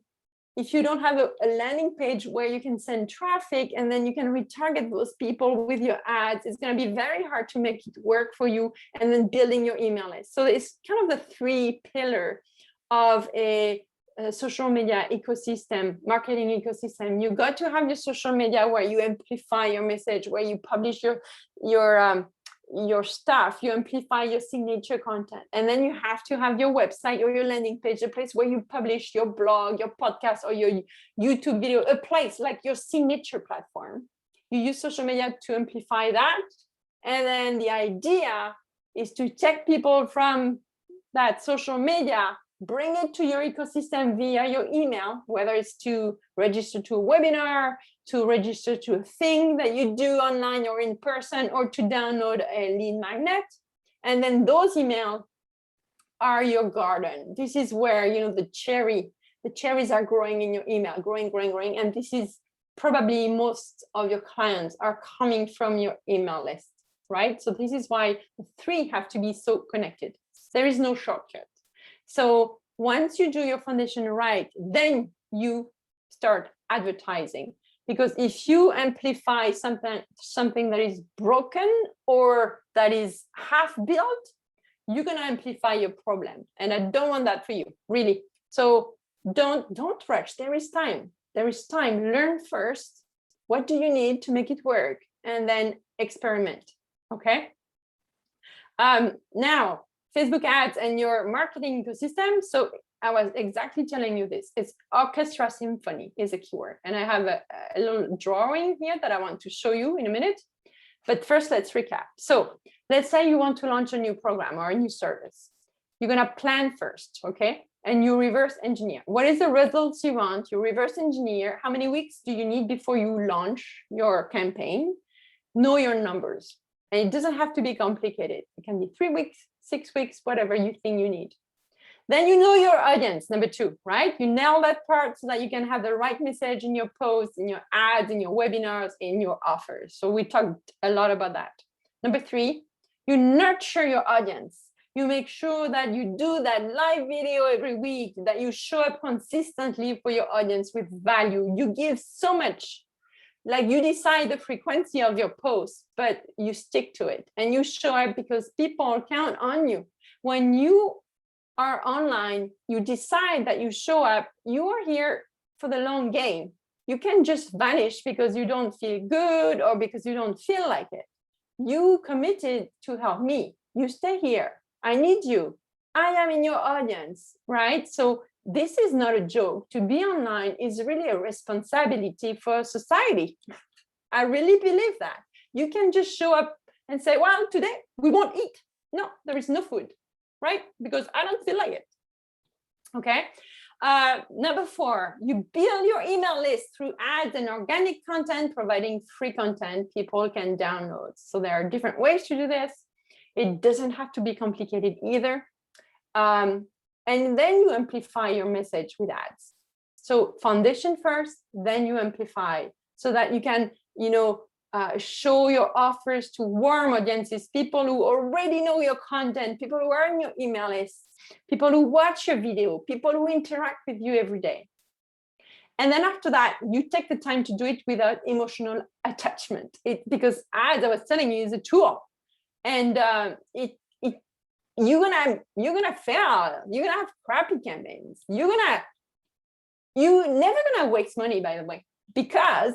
if you don't have a landing page where you can send traffic and then you can retarget those people with your ads, it's going to be very hard to make it work for you, and then building your email list. So it's kind of the 3 pillars of a social media ecosystem, marketing ecosystem. You got to have your social media where you amplify your message, where you publish your stuff, you amplify your signature content. And then you have to have your website or your landing page, a place where you publish your blog, your podcast, or your YouTube video, a place like your signature platform. You use social media to amplify that. And then the idea is to take people from that social media, bring it to your ecosystem via your email, whether it's to register to a webinar, to register to a thing that you do online or in person, or to download a lead magnet. And then those emails are your garden. This is where, the cherries are growing in your email, growing. And this is probably most of your clients are coming from your email list, right? So this is why the 3 have to be so connected. There is no shortcut. So once you do your foundation right, then you start advertising. Because if you amplify something that is broken or that is half built, you're going to amplify your problem. And I don't want that for you, really. So don't rush. There is time. There is time. Learn first. What do you need to make it work? And then experiment. Okay. Now, Facebook ads and your marketing ecosystem. So I was exactly telling you this. It's orchestra symphony is a keyword. And I have a little drawing here that I want to show you in a minute. But first, let's recap. So let's say you want to launch a new program or a new service. You're going to plan first, okay? And you reverse engineer. What is the results you want? You reverse engineer. How many weeks do you need before you launch your campaign? Know your numbers. And it doesn't have to be complicated. It can be 3 weeks, 6 weeks, whatever you think you need. Then you know your audience, number 2, right? You nail that part so that you can have the right message in your posts, in your ads, in your webinars, in your offers. So we talked a lot about that. Number 3, you nurture your audience. You make sure that you do that live video every week, that you show up consistently for your audience with value. You give so much. Like you decide the frequency of your posts, but you stick to it and you show up because people count on you. When you are online, you decide that you show up, you are here for the long game. You can just vanish because you don't feel good or because you don't feel like it. You committed to help me. You stay here. I need you. I am in your audience, right? So this is not a joke. To be online is really a responsibility for society. I really believe that. You can just show up and say, well, today we won't eat. No, there is no food, right? Because I don't feel like it. Okay. Number 4, you build your email list through ads and organic content, providing free content people can download. So there are different ways to do this. It doesn't have to be complicated either. And then you amplify your message with ads. So foundation first, then you amplify so that you can, show your offers to warm audiences, people who already know your content, people who are in your email list, people who watch your video, people who interact with you every day. And then after that, you take the time to do it without emotional attachment. Because as I was telling you, is a tool. And you're gonna fail. You're gonna have crappy campaigns. You're never gonna waste money, by the way, because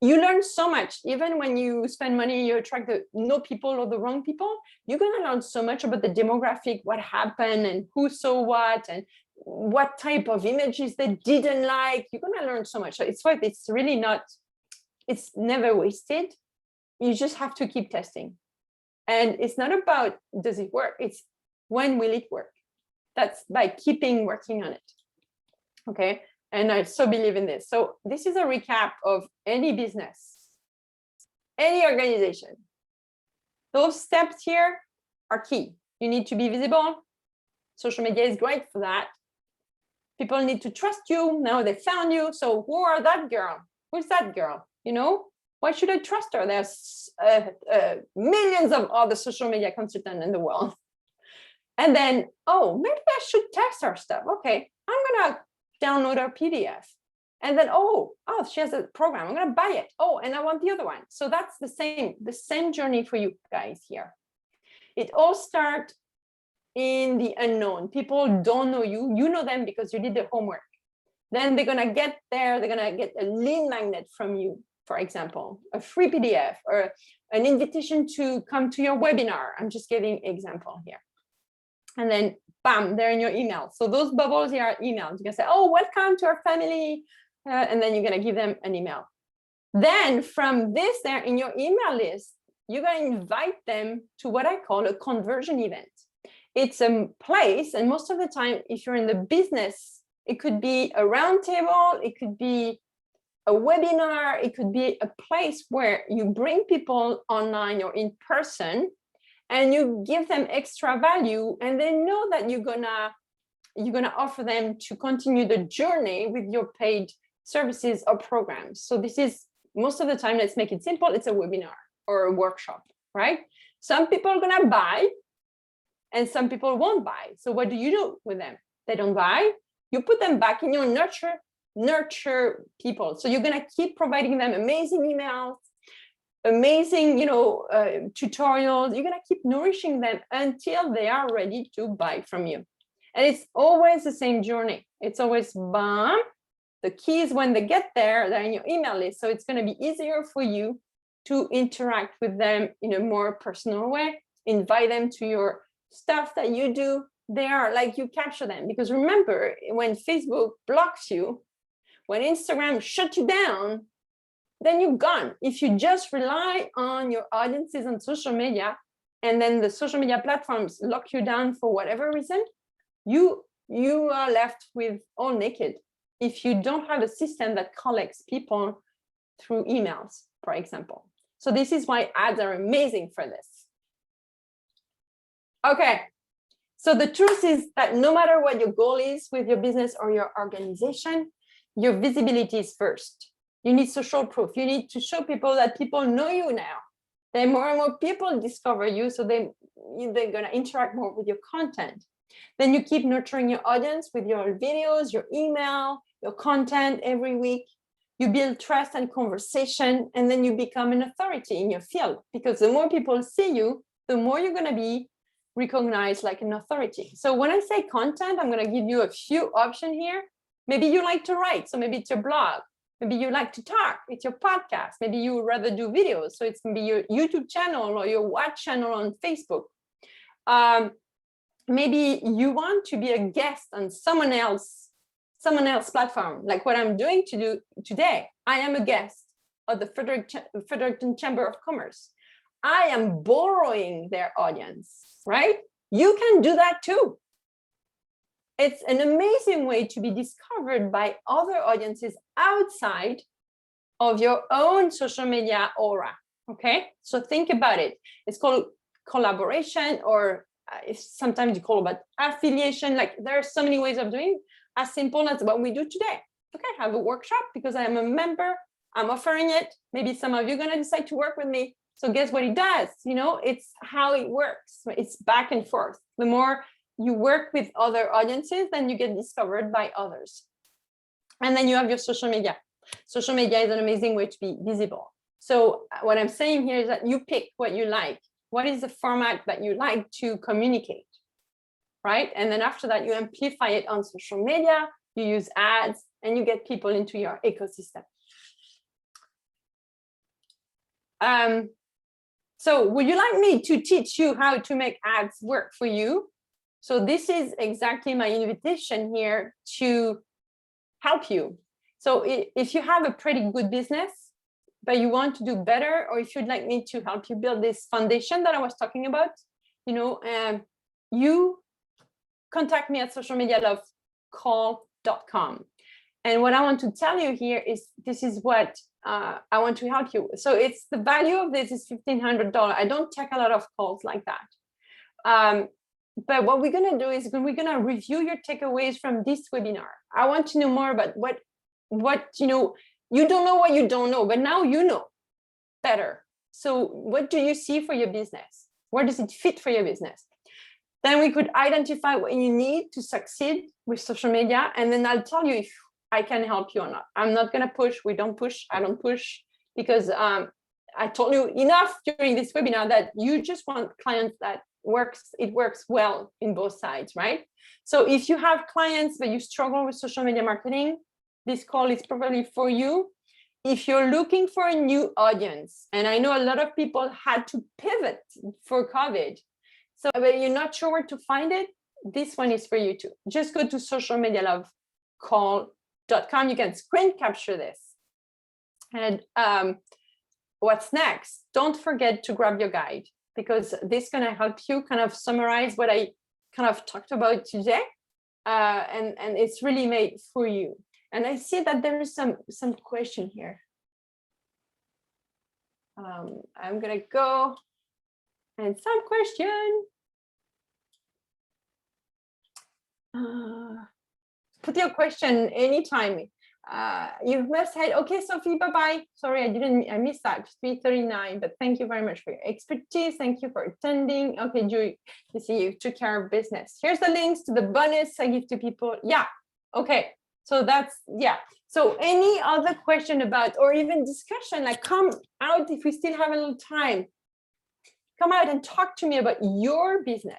you learn so much. Even when you spend money, you attract the no people or the wrong people. You're gonna learn so much about the demographic, what happened, and who saw what, and what type of images they didn't like. You're gonna learn so much. So it's really not. It's never wasted. You just have to keep testing. And it's not about does it work, it's when will it work. That's by keeping working on it. Okay. And I so believe in this. So this is a recap of any business, any organization. Those steps here are key. You need to be visible. Social media is great for that. People need to trust you. Now they found you. So who are that girl? Who's that girl? Why should I trust her? There's millions of other social media consultants in the world. And then, maybe I should test her stuff. Okay, I'm going to download her PDF. And then, she has a program. I'm going to buy it. And I want the other one. So that's the same journey for you guys here. It all starts in the unknown. People don't know you. You know them because you did the homework. Then they're going to get there. They're going to get a lead magnet from you. For example, a free PDF or an invitation to come to your webinar. I'm just giving an example here. And then, bam, they're in your email. So those bubbles here are emails. You can say, welcome to our family. And then you're going to give them an email. Then from this, they're in your email list. You're going to invite them to what I call a conversion event. It's a place, and most of the time, if you're in the business, it could be a roundtable, it could be a webinar, it could be a place where you bring people online or in person and you give them extra value, and they know that you're gonna offer them to continue the journey with your paid services or programs. So this is most of the time, let's make it simple, it's a webinar or a workshop, right? Some people are gonna buy and some people won't buy. So what do you do with them? They don't buy, you put them back in your nurture nurture people. So you're going to keep providing them amazing emails, amazing, tutorials. You're going to keep nourishing them until they are ready to buy from you. And it's always the same journey. It's always bam. The key is when they get there, they're in your email list. So it's going to be easier for you to interact with them in a more personal way, invite them to your stuff that you do. They are like, you capture them. Because remember, when Facebook blocks you, when Instagram shuts you down, then you're gone. If you just rely on your audiences on social media, and then the social media platforms lock you down for whatever reason, you are left with all naked if you don't have a system that collects people through emails, for example. So this is why ads are amazing for this. Okay, so the truth is that no matter what your goal is with your business or your organization, your visibility is first. You need social proof. You need to show people that people know you now. Then more and more people discover you, so they're going to interact more with your content. Then you keep nurturing your audience with your videos, your email, your content every week. You build trust and conversation, and then you become an authority in your field, because the more people see you, the more you're going to be recognized like an authority. So when I say content, I'm going to give you a few options here. Maybe you like to write, so maybe it's your blog. Maybe you like to talk, it's your podcast. Maybe you would rather do videos, so it's maybe your YouTube channel or your watch channel on Facebook. Maybe you want to be a guest on someone else's platform, like what I'm doing today. I am a guest of the Fredericton Chamber of Commerce. I am borrowing their audience, right? You can do that too. It's an amazing way to be discovered by other audiences outside of your own social media aura, okay? So think about it. It's called collaboration, or sometimes you call it affiliation. Like, there are so many ways of doing it, as simple as what we do today. Okay, I have a workshop because I am a member. I'm offering it. Maybe some of you are going to decide to work with me. So guess what it does? It's how it works. It's back and forth. The more you work with other audiences, then you get discovered by others. And then you have your social media. Social media is an amazing way to be visible. So what I'm saying here is that you pick what you like. What is the format that you like to communicate, right? And then after that, you amplify it on social media, you use ads, and you get people into your ecosystem. So would you like me to teach you how to make ads work for you? So this is exactly my invitation here to help you. So if you have a pretty good business, but you want to do better, or if you'd like me to help you build this foundation that I was talking about, you contact me at socialmedialovecall.com. And what I want to tell you here is, this is what I want to help you. So it's the value of this is $1,500. I don't take a lot of calls like that. But what we're going to do is we're going to review your takeaways from this webinar. I want to know more about what you don't know what you don't know, but now you know better. So what do you see for your business? Where does it fit for your business? Then we could identify what you need to succeed with social media. And then I'll tell you if I can help you or not. I'm not going to push. We don't push. I don't push, because I told you enough during this webinar that you just want clients that it works well in both sides, right? So if you have clients but you struggle with social media marketing, this call is probably for you. If you're looking for a new audience, and I know a lot of people had to pivot for COVID, so but you're not sure where to find it, this one is for you too. Just go to socialmedialovecall.com. You can screen capture this. And what's next? Don't forget to grab your guide, because this is going to help you kind of summarize what I kind of talked about today. And it's really made for you. And I see that there is some question here. I'm going to go and some question. Put your question anytime. You must have, okay, Sophie, bye-bye. Sorry, I missed that, 3:39, but thank you very much for your expertise. Thank you for attending. Okay, Julie, you see, you took care of business. Here's the links to the bonus I give to people. Yeah, okay. So that's, yeah. So any other question about, or even discussion, like come out if we still have a little time. Come out and talk to me about your business.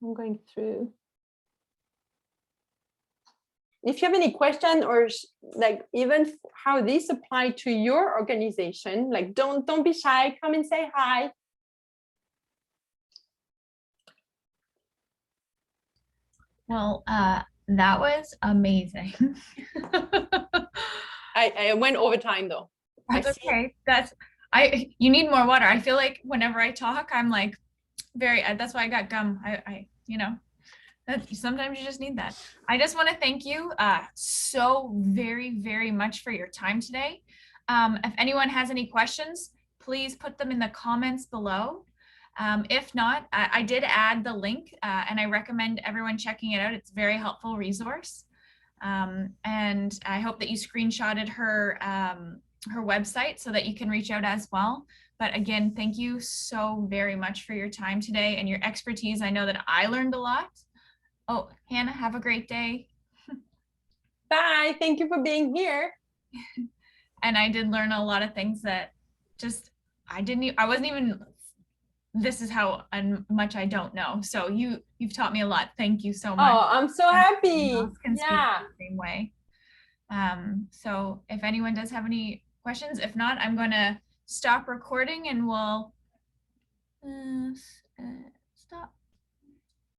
I'm going through. If you have any question or like even how this apply to your organization, like don't be shy, come and say hi. Well, that was amazing. I went over time though. That's okay. You need more water. I feel like whenever I talk, I'm like that's why I got gum. Sometimes you just need that. I just want to thank you so very, very much for your time today. If anyone has any questions, please put them in the comments below. If not, I did add the link and I recommend everyone checking it out. It's a very helpful resource. And I hope that you screenshotted her website so that you can reach out as well. But again, thank you so very much for your time today and your expertise. I know that I learned a lot. Oh, Hannah, have a great day. Bye. Thank you for being here. And I did learn a lot of things that just I wasn't even, this is how much I don't know. So you've taught me a lot. Thank you so much. Oh, I'm so happy. Can Yeah. speak the same way. So if anyone does have any questions, if not, I'm going to stop recording and we'll stop.